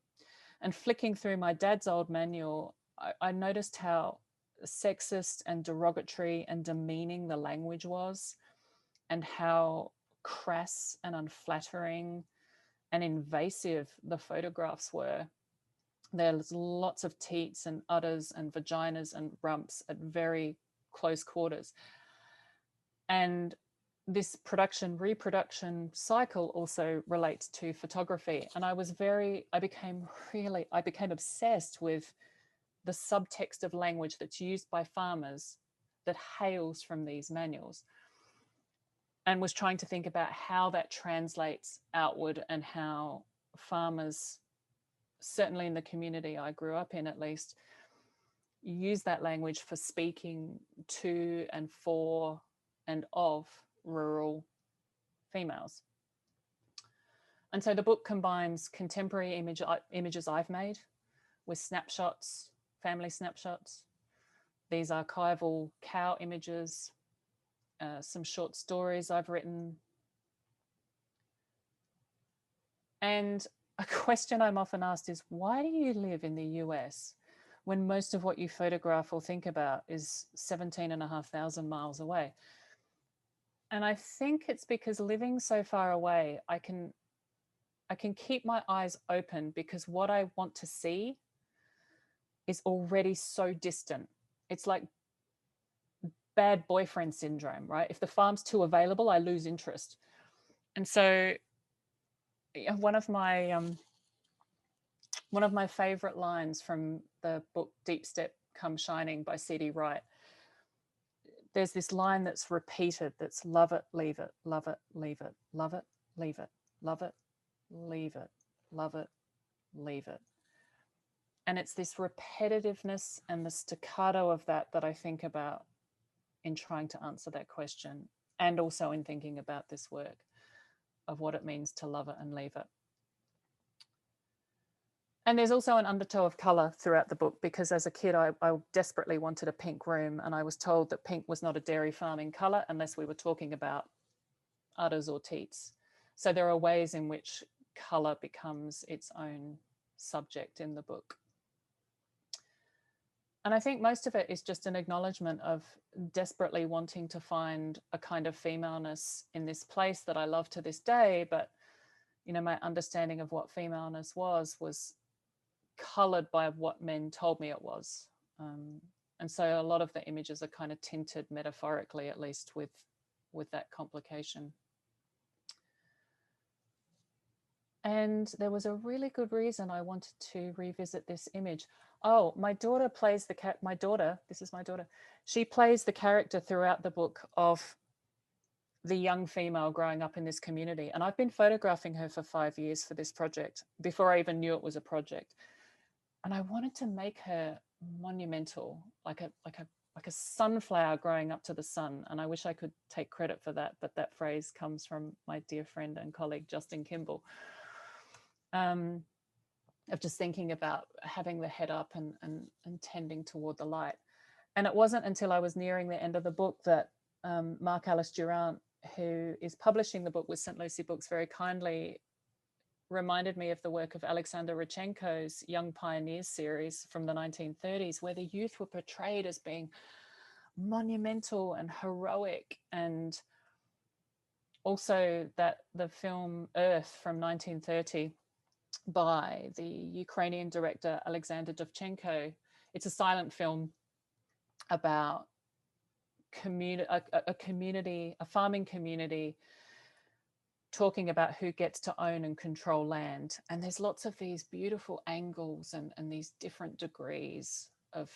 And flicking through my dad's old manual, I noticed how sexist and derogatory and demeaning the language was, and how crass and unflattering and invasive the photographs were. There's lots of teats and udders and vaginas and rumps at very close quarters. And this production reproduction cycle also relates to photography. And I became obsessed with the subtext of language that's used by farmers that hails from these manuals, and was trying to think about how that translates outward, and how farmers, certainly in the community I grew up in at least, use that language for speaking to and for and of rural females. And so the book combines contemporary images I've made with snapshots, family snapshots. These archival cow images, some short stories I've written. And a question I'm often asked is, why do you live in the US when most of what you photograph or think about is 17,500 miles away? And I think it's because living so far away, I can keep my eyes open, because what I want to see is already so distant. It's like bad boyfriend syndrome, right? If the farm's too available, I lose interest. And so one of my favorite lines from the book Deep Step Come Shining by C.D. Wright, there's this line that's repeated, that's love it, leave it, love it, leave it, love it, leave it, love it, leave it, love it, leave it. And it's this repetitiveness and the staccato of that I think about in trying to answer that question, and also in thinking about this work of what it means to love it and leave it. And there's also an undertow of color throughout the book, because as a kid, I desperately wanted a pink room, and I was told that pink was not a dairy farming color unless we were talking about udders or teats. So there are ways in which color becomes its own subject in the book. And I think most of it is just an acknowledgement of desperately wanting to find a kind of femaleness in this place that I love to this day. But, you know, my understanding of what femaleness was colored by what men told me it was. And so a lot of the images are kind of tinted metaphorically, at least with that complication. And there was a really good reason I wanted to revisit this image. Oh, my daughter plays this is my daughter. She plays the character throughout the book of the young female growing up in this community. And I've been photographing her for 5 years for this project, before I even knew it was a project. And I wanted to make her monumental, like a sunflower growing up to the sun. And I wish I could take credit for that, but that phrase comes from my dear friend and colleague, Justin Kimball. Of just thinking about having the head up and tending toward the light. And it wasn't until I was nearing the end of the book that Mark Alice Durant, who is publishing the book with St. Lucie Books, very kindly reminded me of the work of Alexander Rodchenko's Young Pioneers series from the 1930s, where the youth were portrayed as being monumental and heroic. And also that the film Earth from 1930 by the Ukrainian director Alexander Dovchenko, it's a silent film about a farming community talking about who gets to own and control land. And there's lots of these beautiful angles and these different degrees of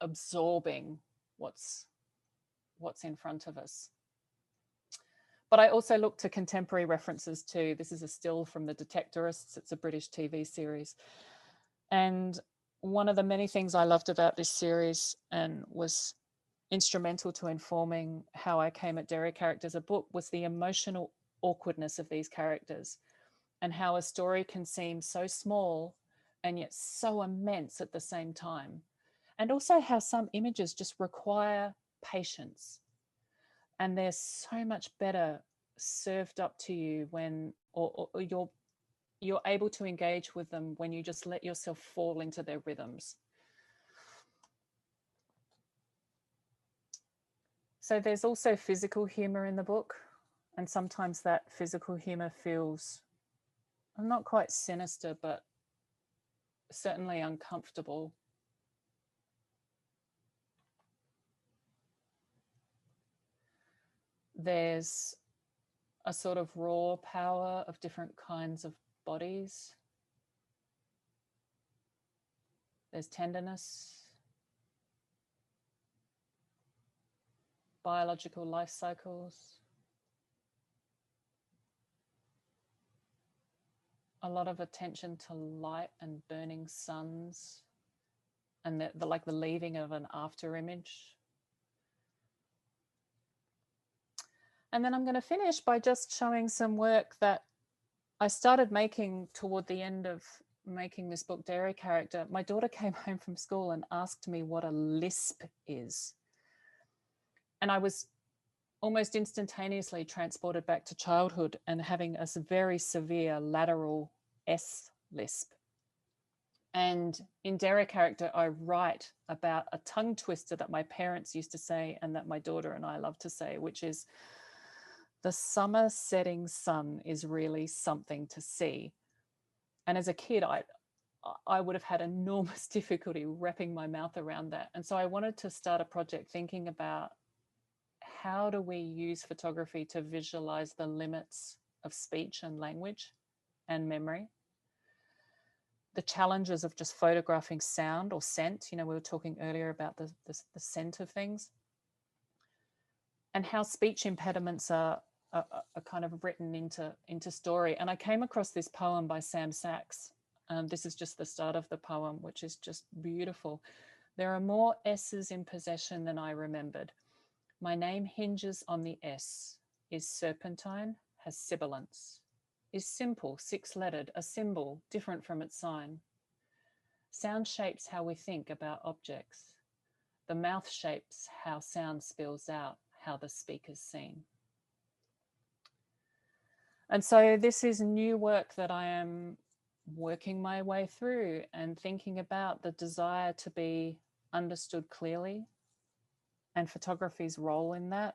absorbing what's in front of us. But I also look to contemporary references too. This is a still from The Detectorists. It's a British TV series. And one of the many things I loved about this series and was instrumental to informing how I came at Dairy Characters, a book, was the emotional awkwardness of these characters, and how a story can seem so small and yet so immense at the same time. And also how some images just require patience. And they're so much better served up to you when, or you're able to engage with them when you just let yourself fall into their rhythms. So there's also physical humor in the book, and sometimes that physical humor feels not quite sinister, but certainly uncomfortable. There's a sort of raw power of different kinds of bodies. There's tenderness, biological life cycles, a lot of attention to light and burning suns, and like the leaving of an after image. And then I'm going to finish by just showing some work that I started making toward the end of making this book, Dairy Character. My daughter came home from school and asked me what a lisp is. And I was almost instantaneously transported back to childhood and having a very severe lateral S lisp. And in Dairy Character, I write about a tongue twister that my parents used to say and that my daughter and I love to say, which is, the summer setting sun is really something to see. And as a kid, I would have had enormous difficulty wrapping my mouth around that. And so I wanted to start a project thinking about how do we use photography to visualize the limits of speech and language and memory? The challenges of just photographing sound or scent. You know, we were talking earlier about the scent of things. And how speech impediments are kind of written into story. And I came across this poem by Sam Sachs. This is just the start of the poem, which is just beautiful. There are more S's in possession than I remembered. My name hinges on the S, is serpentine, has sibilance, is simple, six-lettered, a symbol different from its sign. Sound shapes how we think about objects. The mouth shapes how sound spills out, how the speaker's seen. And so this is new work that I am working my way through and thinking about the desire to be understood clearly and photography's role in that.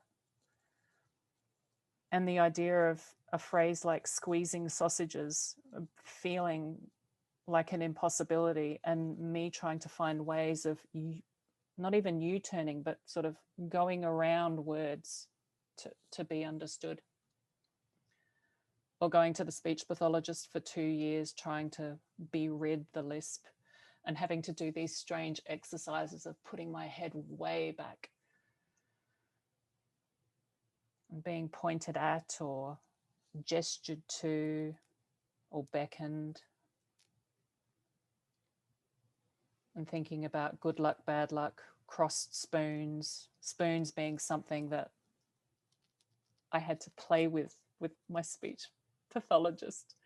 And the idea of a phrase like squeezing sausages, feeling like an impossibility, and me trying to find ways of not even U-turning, but sort of going around words to be understood. Or going to the speech pathologist for 2 years, trying to be rid the lisp and having to do these strange exercises of putting my head way back and being pointed at or gestured to or beckoned, and thinking about good luck, bad luck, crossed spoons, spoons being something that I had to play with my speech pathologist,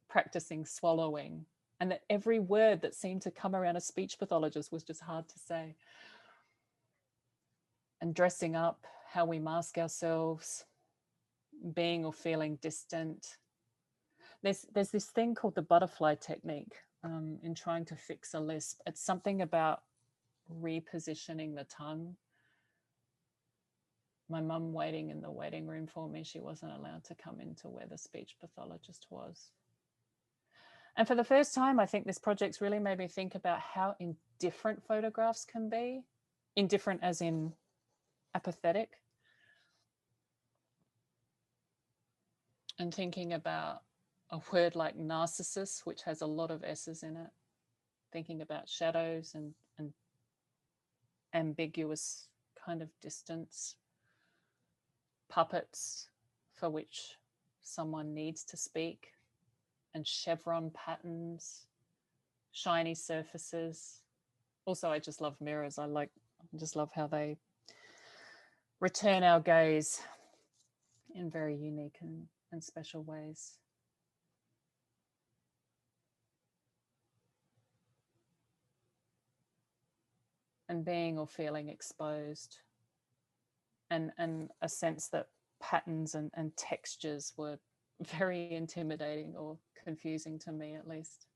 practicing swallowing, and that every word that seemed to come around a speech pathologist was just hard to say. And dressing up, how we mask ourselves, being or feeling distant. There's this thing called the butterfly technique in trying to fix a lisp. It's something about repositioning the tongue. My mum waiting in the waiting room for me, she wasn't allowed to come into where the speech pathologist was. And for the first time, I think this project's really made me think about how indifferent photographs can be. Indifferent as in apathetic. And thinking about a word like narcissus, which has a lot of S's in it. Thinking about shadows and ambiguous kind of distance. Puppets for which someone needs to speak. And chevron patterns, shiny surfaces. Also, I just love mirrors. I just love how they return our gaze in very unique and special ways. And being or feeling exposed, and a sense that patterns and textures were very intimidating or confusing to me, at least,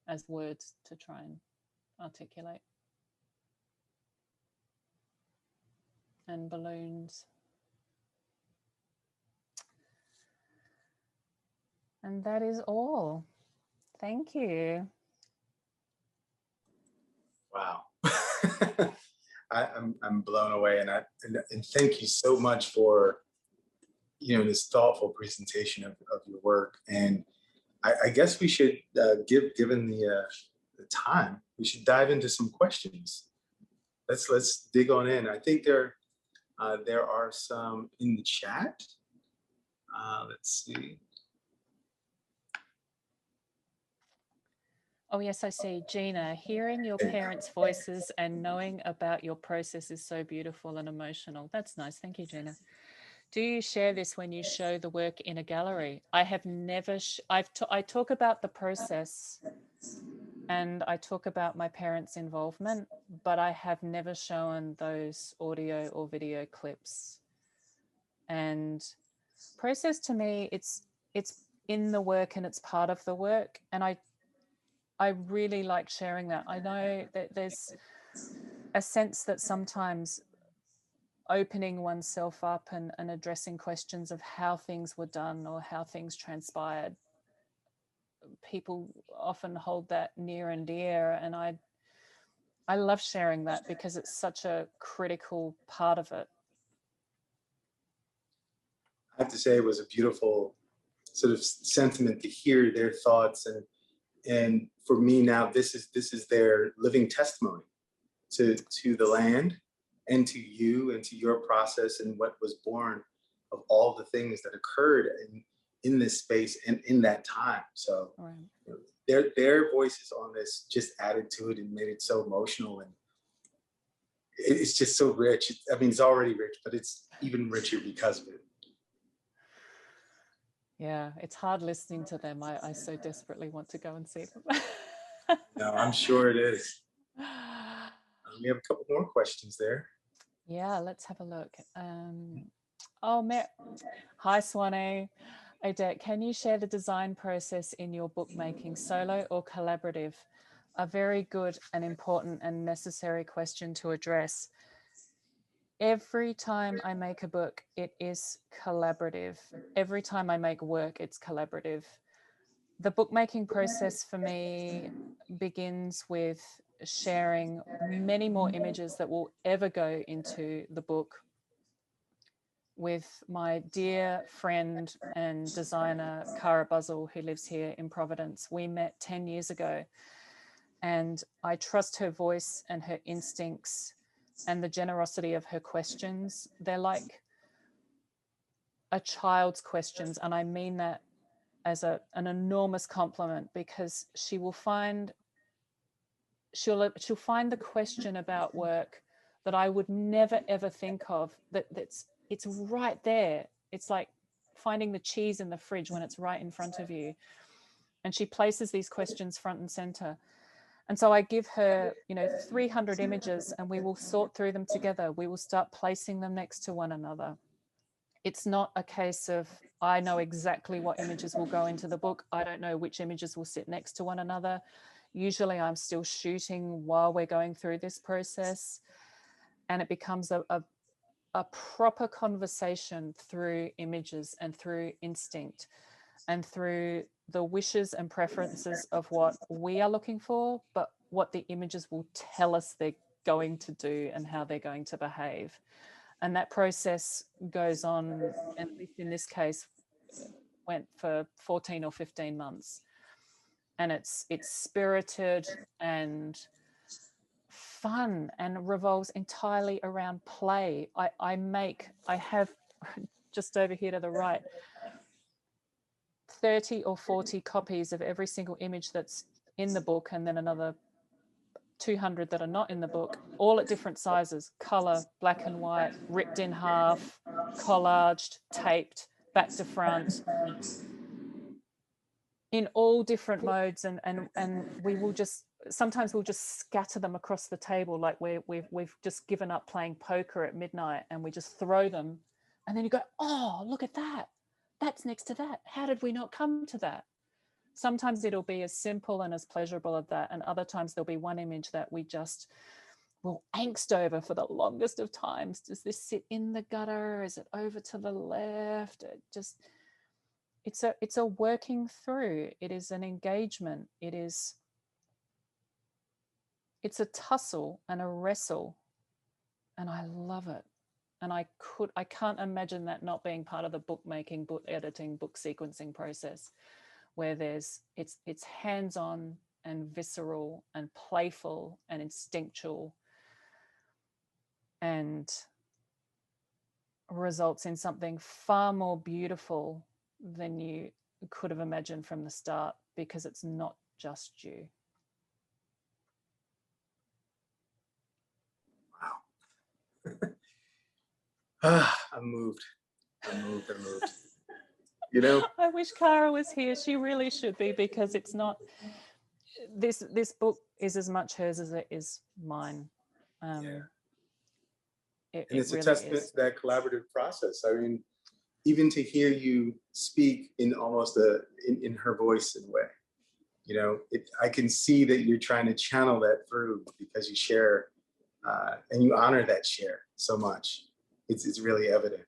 as words to try and articulate. And balloons. And that is all. Thank you. Wow. I'm blown away, and thank you so much for this thoughtful presentation of your work. And I guess we should given the time, we should dive into some questions. Let's dig on in. I think there are some in the chat. Let's see. Oh, yes, I see. Gina, hearing your parents' voices and knowing about your process is so beautiful and emotional. That's nice. Thank you, Gina. Do you share this when you show the work in a gallery? I have never, I talk about the process and I talk about my parents' involvement, but I have never shown those audio or video clips. And process to me, it's in the work and it's part of the work. And I really like sharing that. I know that there's a sense that sometimes opening oneself up and addressing questions of how things were done or how things transpired, people often hold that near and dear. And I love sharing that because it's such a critical part of it. I have to say it was a beautiful sort of sentiment to hear their thoughts, and for me now, this is their living testimony to the land and to you and to your process and what was born of all the things that occurred in this space and in that time. So right. Their voices on this just added to it and made it so emotional, and it's just so rich. I mean, it's already rich, but it's even richer because of it. Yeah, it's hard listening to them. I so desperately want to go and see them. No, I'm sure it is. We have a couple more questions there. Yeah, let's have a look. Hi, Swanee. Odette, can you share the design process in your bookmaking, solo or collaborative? A very good and important and necessary question to address. Every time I make a book, it is collaborative. Every time I make work, it's collaborative. The bookmaking process for me begins with sharing many more images that will ever go into the book with my dear friend and designer, Cara Buzzell, who lives here in Providence. We met 10 years ago, and I trust her voice and her instincts and the generosity of her questions. They're like a child's questions, and I mean that as an enormous compliment, because she'll find the question about work that I would never ever think of, it's right there. It's like finding the cheese in the fridge when it's right in front of you. And she places these questions front and center. And so I give her, 300 images, and we will sort through them together. We will start placing them next to one another. It's not a case of, I know exactly what images will go into the book. I don't know which images will sit next to one another. Usually I'm still shooting while we're going through this process. And it becomes a proper conversation through images and through instinct and through the wishes and preferences of what we are looking for, but what the images will tell us they're going to do and how they're going to behave. And that process goes on, at least in this case, went for 14 or 15 months. And it's spirited and fun and revolves entirely around play. I have just over here to the right, 30 or 40 copies of every single image that's in the book, and then another 200 that are not in the book, all at different sizes, color, black and white, ripped in half, collaged, taped, back to front, in all different modes. And we will just, sometimes we'll just scatter them across the table, like we've just given up playing poker at midnight, and we just throw them. And then you go, oh, look at that. that's next to that. How did we not come to that? Sometimes it'll be as simple and as pleasurable as that. And other times there'll be one image that we just will angst over for the longest of times. Does this sit in the gutter? Is it over to the left? It's a working through. It is an engagement. It's a tussle and a wrestle. And I love it. And I can't imagine that not being part of the bookmaking, book editing, book sequencing process, where it's hands-on and visceral and playful and instinctual, and results in something far more beautiful than you could have imagined from the start, because it's not just you. Wow. I'm moved. You know, I wish Cara was here. She really should be, because it's not, this book is as much hers as it is mine. and It it's a really testament is. to that collaborative process. I mean, even to hear you speak in almost in her voice in a way, you know, I can see that you're trying to channel that through, because you share and you honor that share so much. It's really evident.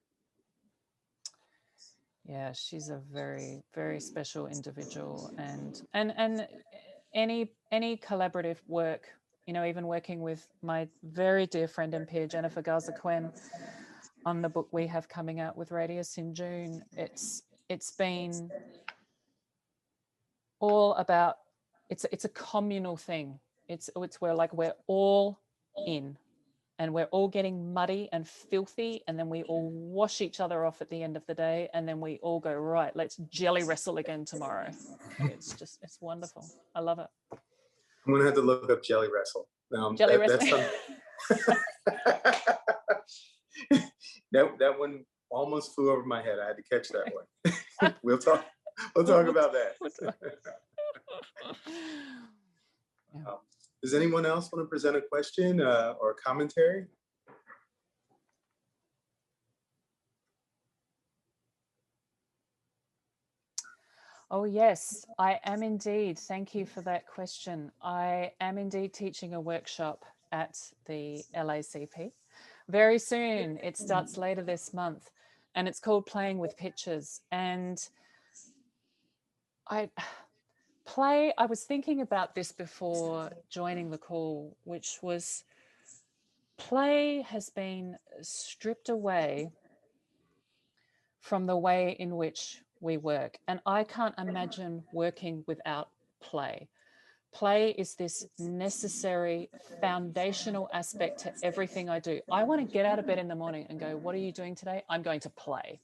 Yeah, she's a very, very special individual, and any collaborative work, you know, even working with my very dear friend and peer Jennifer Garza-Quinn on the book we have coming out with Radius in June, it's been all about, it's a communal thing. It's where, like, we're all in, and we're all getting muddy and filthy, and then we all wash each other off at the end of the day, and then we all go, right, let's jelly wrestle again tomorrow. It's wonderful. I love it. I'm gonna have to look up jelly wrestle. Jelly wrestling. That one almost flew over my head. I had to catch that one. We'll talk about that. Yeah. Does anyone else want to present a question or a commentary? Oh, yes, I am indeed. Thank you for that question. I am indeed teaching a workshop at the LACP very soon. It starts later this month, and it's called Playing with Pictures. And I was thinking about this before joining the call, which was, play has been stripped away from the way in which we work. And I can't imagine working without play. Play is this necessary foundational aspect to everything I do. I want to get out of bed in the morning and go, what are you doing today? I'm going to play.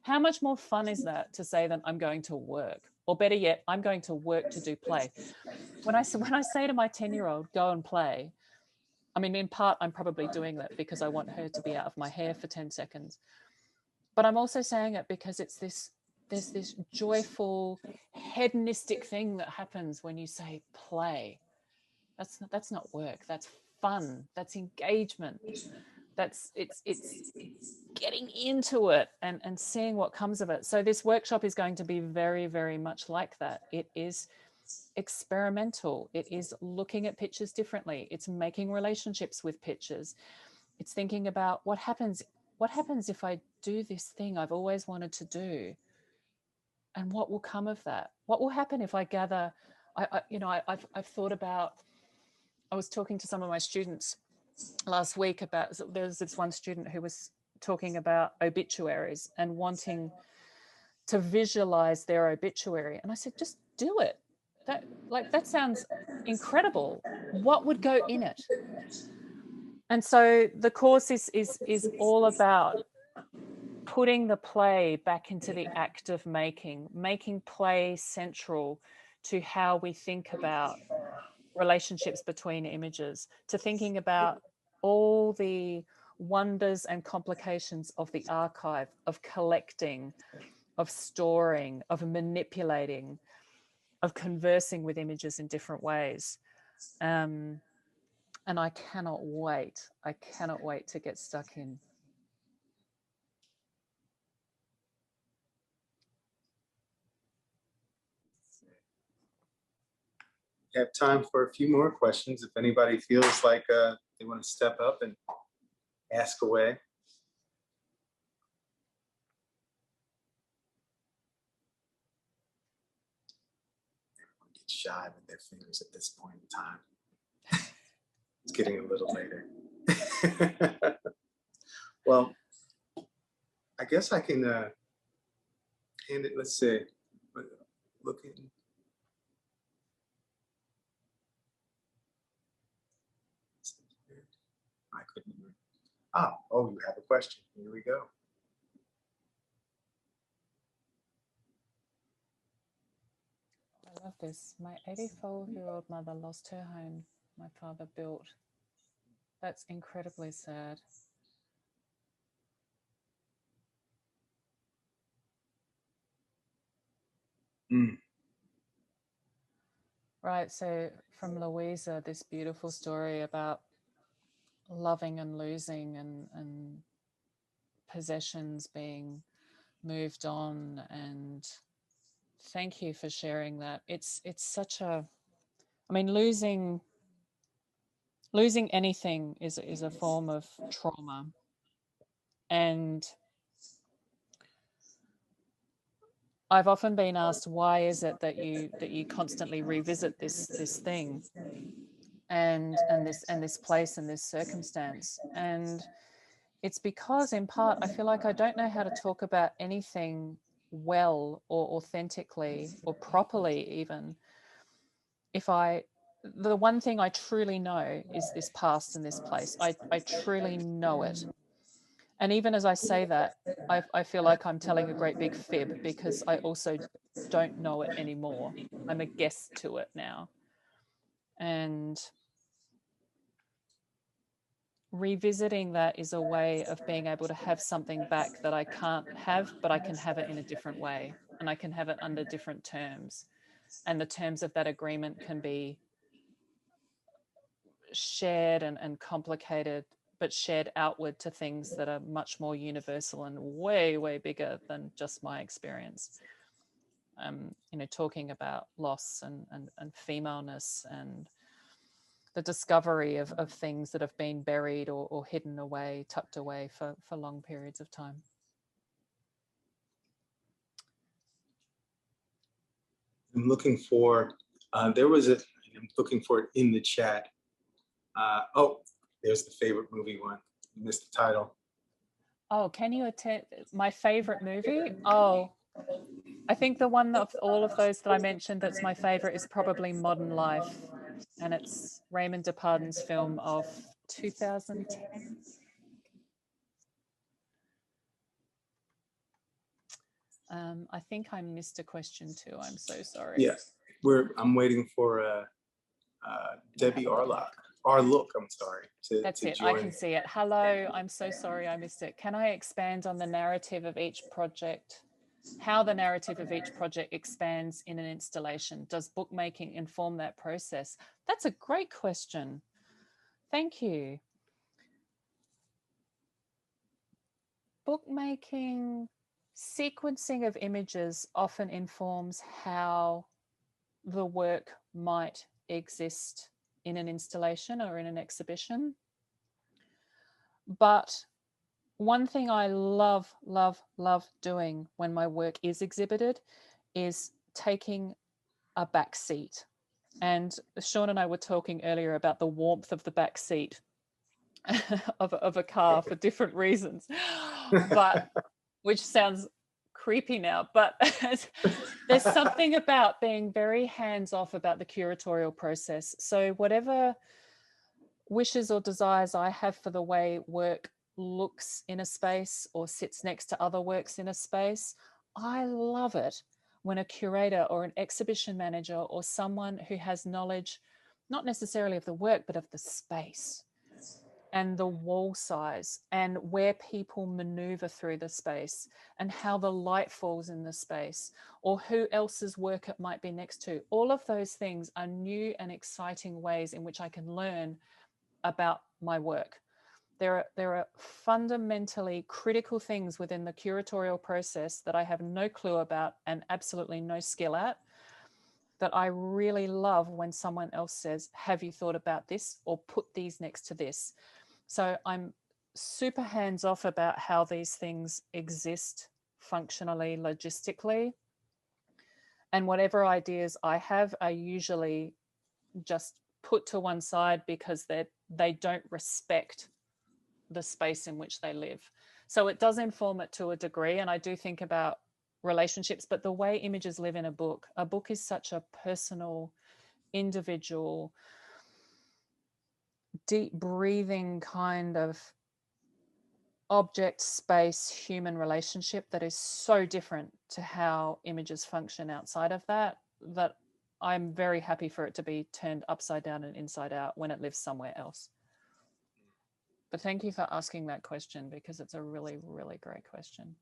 How much more fun is that to say than I'm going to work? Or better yet, I'm going to work to do play. When I say to my 10-year-old, go and play, I mean, in part, I'm probably doing that because I want her to be out of my hair for 10 seconds. But I'm also saying it because there's this joyful, hedonistic thing that happens when you say play. That's not work. That's fun. That's engagement. It's getting into it and seeing what comes of it. So this workshop is going to be very, very much like that. It is experimental. It is looking at pictures differently. It's making relationships with pictures. It's thinking about what happens if I do this thing I've always wanted to do, and what will come of that? What will happen if I gather? I've thought about. I was talking to some of my students last week about. There's this one student who was talking about obituaries and wanting to visualize their obituary, and I said, just do it. That sounds incredible. What would go in it? And so the course is all about putting the play back into the act of making play central to how we think about relationships between images, to thinking about all the wonders and complications of the archive, of collecting, of storing, of manipulating, of conversing with images in different ways. And I cannot wait. I cannot wait to get stuck in. have time for a few more questions if anybody feels like they want to step up and ask away. Everyone gets shy with their fingers at this point in time. It's getting a little later. Well, I guess I can hand it, let's see, looking. I couldn't even. Oh, you have a question. Here we go. I love this. My 84-year-old mother lost her home my father built. That's incredibly sad. Mm. Right, so from Louisa, this beautiful story about loving and losing and possessions being moved on, and thank you for sharing that. It's such a, I mean, losing anything is a form of trauma, and I've often been asked, why is it that you constantly revisit this thing and this place and this circumstance? And it's because, in part, I feel like I don't know how to talk about anything well or authentically or properly, even if the one thing I truly know is this past and this place. I truly know it. And even as I say that, I feel like I'm telling a great big fib, because I also don't know it anymore. I'm a guest to it now. And revisiting that is a way of being able to have something back that I can't have, but I can have it in a different way, and I can have it under different terms. And the terms of that agreement can be shared and complicated, but shared outward to things that are much more universal and way, way bigger than just my experience. Talking about loss and femaleness and the discovery of things that have been buried or hidden away, tucked away for long periods of time. I'm looking for, I'm looking for it in the chat. There's the favorite movie one. You missed the title. Oh, can you attend my favorite movie? Oh, I think the one of all of those that I mentioned that's my favorite is probably Modern Life. And it's Raymond Depardieu's film of 2010. I think I missed a question too. I'm so sorry. Yeah, I'm waiting for Debbie Arlock. I'm sorry. That's it. join. I can see it. Hello. I'm so sorry I missed it. Can I expand on the narrative of each project? How the narrative of each project expands in an installation? Does bookmaking inform that process? That's a great question. Thank you. Bookmaking, sequencing of images often informs how the work might exist in an installation or in an exhibition. But one thing I love, love, love doing when my work is exhibited is taking a back seat. And Shawn and I were talking earlier about the warmth of the back seat of a car for different reasons, but which sounds creepy now, but there's something about being very hands-off about the curatorial process. So whatever wishes or desires I have for the way work looks in a space or sits next to other works in a space, I love it when a curator or an exhibition manager or someone who has knowledge, not necessarily of the work, but of the space and the wall size and where people maneuver through the space and how the light falls in the space or who else's work it might be next to. All of those things are new and exciting ways in which I can learn about my work. There are fundamentally critical things within the curatorial process that I have no clue about and absolutely no skill at, that I really love when someone else says, have you thought about this, or put these next to this. So I'm super hands off about how these things exist functionally, logistically. And whatever ideas I have are usually just put to one side because they don't respect the space in which they live. So it does inform it to a degree. And I do think about relationships, but the way images live in a book is such a personal, individual, deep breathing kind of object, space, human relationship that is so different to how images function outside of that, that I'm very happy for it to be turned upside down and inside out when it lives somewhere else. But thank you for asking that question, because it's a really, really great question.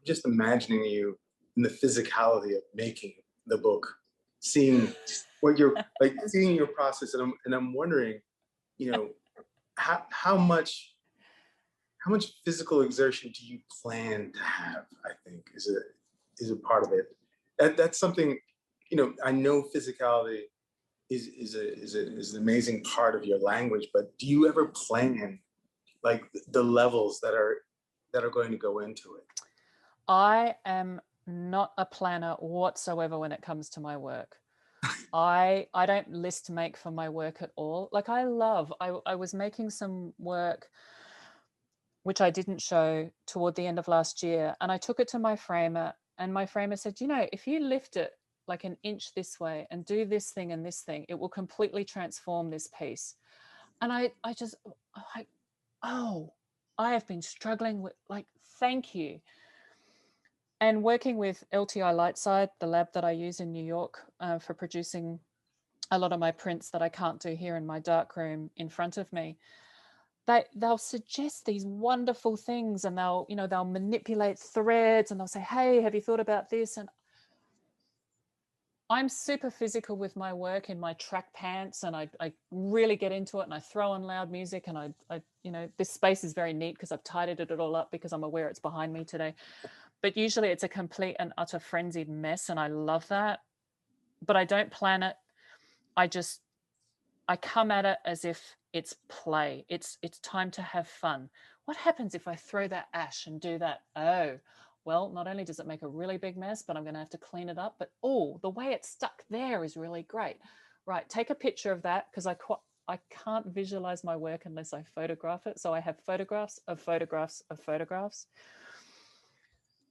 Just imagining you in the physicality of making the book, seeing what you're like, seeing your process, and I'm wondering, you know, how much physical exertion do you plan to have? I think is a part of it. That's something, you know. I know physicality is an amazing part of your language, but do you ever plan like the levels that are going to go into it? I am not a planner whatsoever when it comes to my work. I don't list make for my work at all. Like I was making some work which I didn't show toward the end of last year, and I took it to my framer, and my framer said, you know, if you lift it like an inch this way and do this thing and this thing, it will completely transform this piece. And I have been struggling with, like, thank you. And working with LTI Lightside, the lab that I use in New York for producing a lot of my prints that I can't do here in my darkroom in front of me, they'll suggest these wonderful things, and they'll manipulate threads, and they'll say, hey, have you thought about this? And I'm super physical with my work in my track pants, and I really get into it, and I throw on loud music, and I this space is very neat because I've tidied it all up because I'm aware it's behind me today. But usually it's a complete and utter frenzied mess, and I love that. But I don't plan it. I come at it as if it's play. It's time to have fun. What happens if I throw that ash and do that? Oh, well, not only does it make a really big mess, but I'm going to have to clean it up. But oh, the way it's stuck there is really great. Right, take a picture of that, because I can't visualize my work unless I photograph it. So I have photographs of photographs of photographs.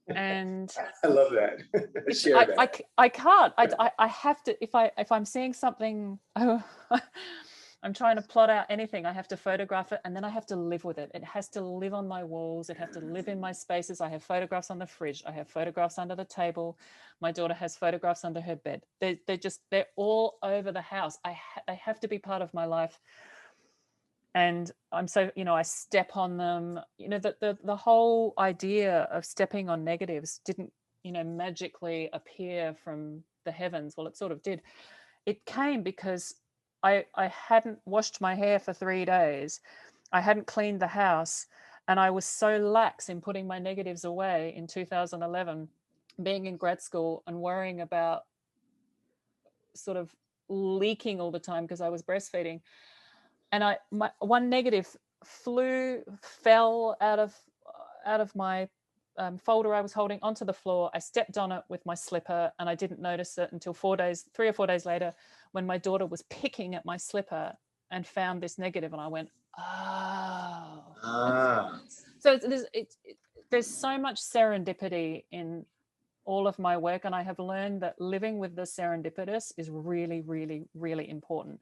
And I love that. Share that. I can't. I have to, if I'm seeing something, I'm trying to plot out anything, I have to photograph it, and then I have to live with it. It has to live on my walls. It has to live in my spaces. I have photographs on the fridge. I have photographs under the table. My daughter has photographs under her bed. They're all over the house. They have to be part of my life. And I'm so, I step on them. The whole idea of stepping on negatives didn't, magically appear from the heavens. Well, it sort of did. It came because I hadn't washed my hair for 3 days. I hadn't cleaned the house. And I was so lax in putting my negatives away in 2011, being in grad school and worrying about sort of leaking all the time because I was breastfeeding. And my one negative fell out of my folder I was holding onto the floor. I stepped on it with my slipper, and I didn't notice it until 3 or 4 days later, when my daughter was picking at my slipper and found this negative, and I went, oh. So there's so much serendipity in all of my work, and I have learned that living with the serendipitous is really, really, really important.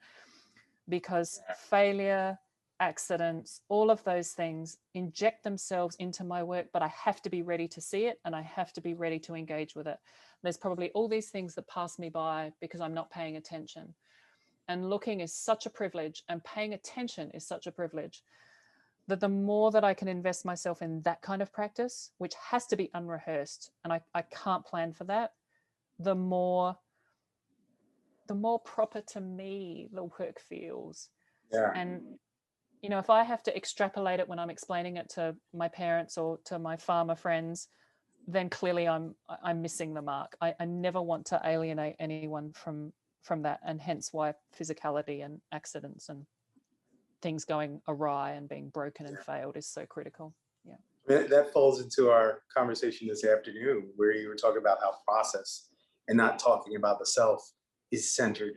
Because failure, accidents, all of those things inject themselves into my work, but I have to be ready to see it, and I have to be ready to engage with it. There's probably all these things that pass me by because I'm not paying attention. And looking is such a privilege, and paying attention is such a privilege, that the more that I can invest myself in that kind of practice, which has to be unrehearsed, and I can't plan for that, the more proper to me the work feels. Yeah. And if I have to extrapolate it when I'm explaining it to my parents or to my farmer friends, then clearly I'm missing the mark. I never want to alienate anyone from that, and hence why physicality and accidents and things going awry and being broken and failed is so critical. Yeah. That falls into our conversation this afternoon, where you were talking about how process and not talking about the self is centered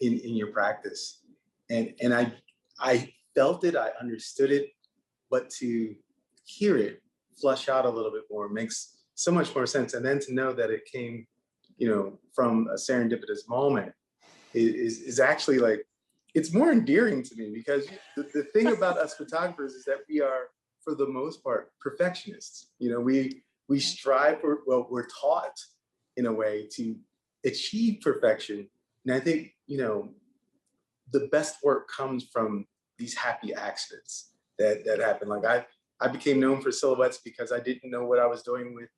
in your practice. And I felt it, I understood it, but to hear it flush out a little bit more makes so much more sense. And then to know that it came, from a serendipitous moment is actually like, it's more endearing to me, because the thing about us photographers is that we are, for the most part, perfectionists. We strive for, well, we're taught in a way to achieve perfection. And I think, the best work comes from these happy accidents that happen. Like I became known for silhouettes because I didn't know what I was doing with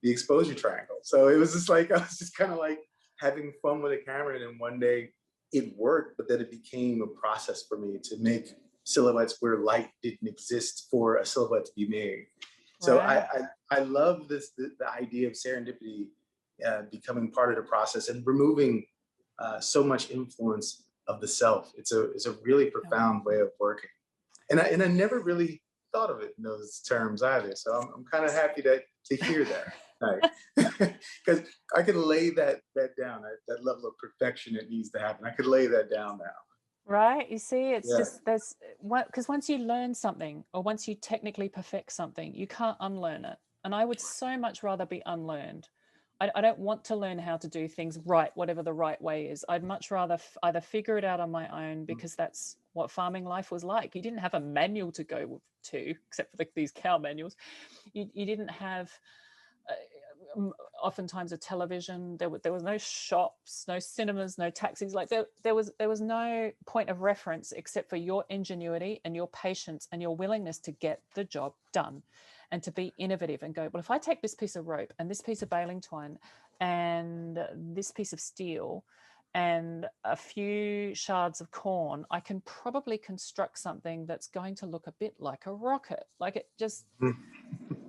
the exposure triangle. So it was just like, I was just kind of like having fun with a camera, and then one day it worked, but then it became a process for me to make silhouettes where light didn't exist for a silhouette to be made. So Right. I love the idea of serendipity becoming part of the process and removing so much influence of the self. It's a really profound way of working, and I never really thought of it in those terms either. So I'm kind of happy to hear that, because I could lay that down, that level of perfection that needs to happen. I could lay that down now. Right. You see, it's just there's what, because once you learn something, or once you technically perfect something, you can't unlearn it. And I would so much rather be unlearned. I don't want to learn how to do things right, whatever the right way is. I'd much rather either figure it out on my own, because that's what farming life was like. You didn't have a manual to go to, except for these cow manuals. You didn't have oftentimes a television. There was no shops, no cinemas, no taxis. Like there was no point of reference except for your ingenuity and your patience and your willingness to get the job done, and to be innovative and go, well, if I take this piece of rope and this piece of baling twine and this piece of steel and a few shards of corn, I can probably construct something that's going to look a bit like a rocket. Like, it just,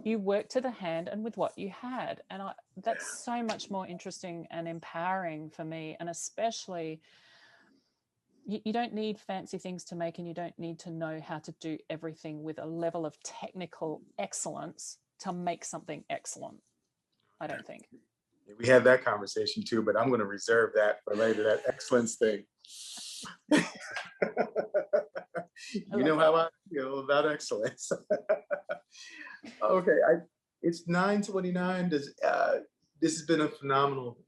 you work to the hand and with what you had. And that's so much more interesting and empowering for me. And especially, you don't need fancy things to make, and you don't need to know how to do everything with a level of technical excellence to make something excellent, I don't think. We had that conversation too, but I'm going to reserve that for later, that excellence thing. You know how I feel about excellence. Okay, it's 9:29. This has been a phenomenal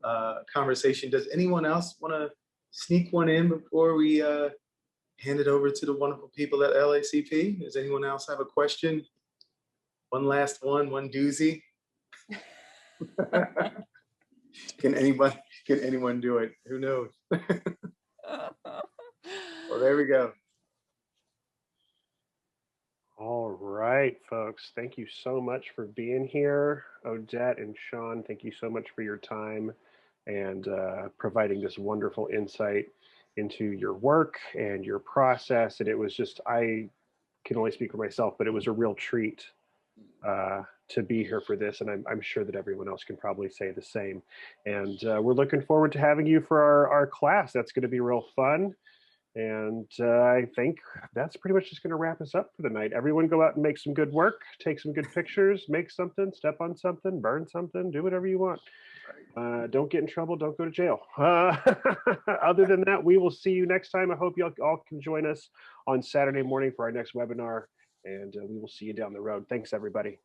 conversation. Does anyone else want to sneak one in before we hand it over to the wonderful people at LACP? Does anyone else have a question? One last one doozy. Can anyone do it? Who knows? Well, there we go. All right, folks. Thank you so much for being here. Odette and Shawn, thank you so much for your time and providing this wonderful insight into your work and your process. And it was just, I can only speak for myself, but it was a real treat to be here for this. And I'm sure that everyone else can probably say the same. And we're looking forward to having you for our class. That's going to be real fun. And I think that's pretty much just going to wrap us up for the night. Everyone go out and make some good work, take some good pictures, make something, step on something, burn something, do whatever you want. Don't get in trouble. Don't go to jail. Other than that, we will see you next time. I hope you all can join us on Saturday morning for our next webinar, and we will see you down the road. Thanks, everybody.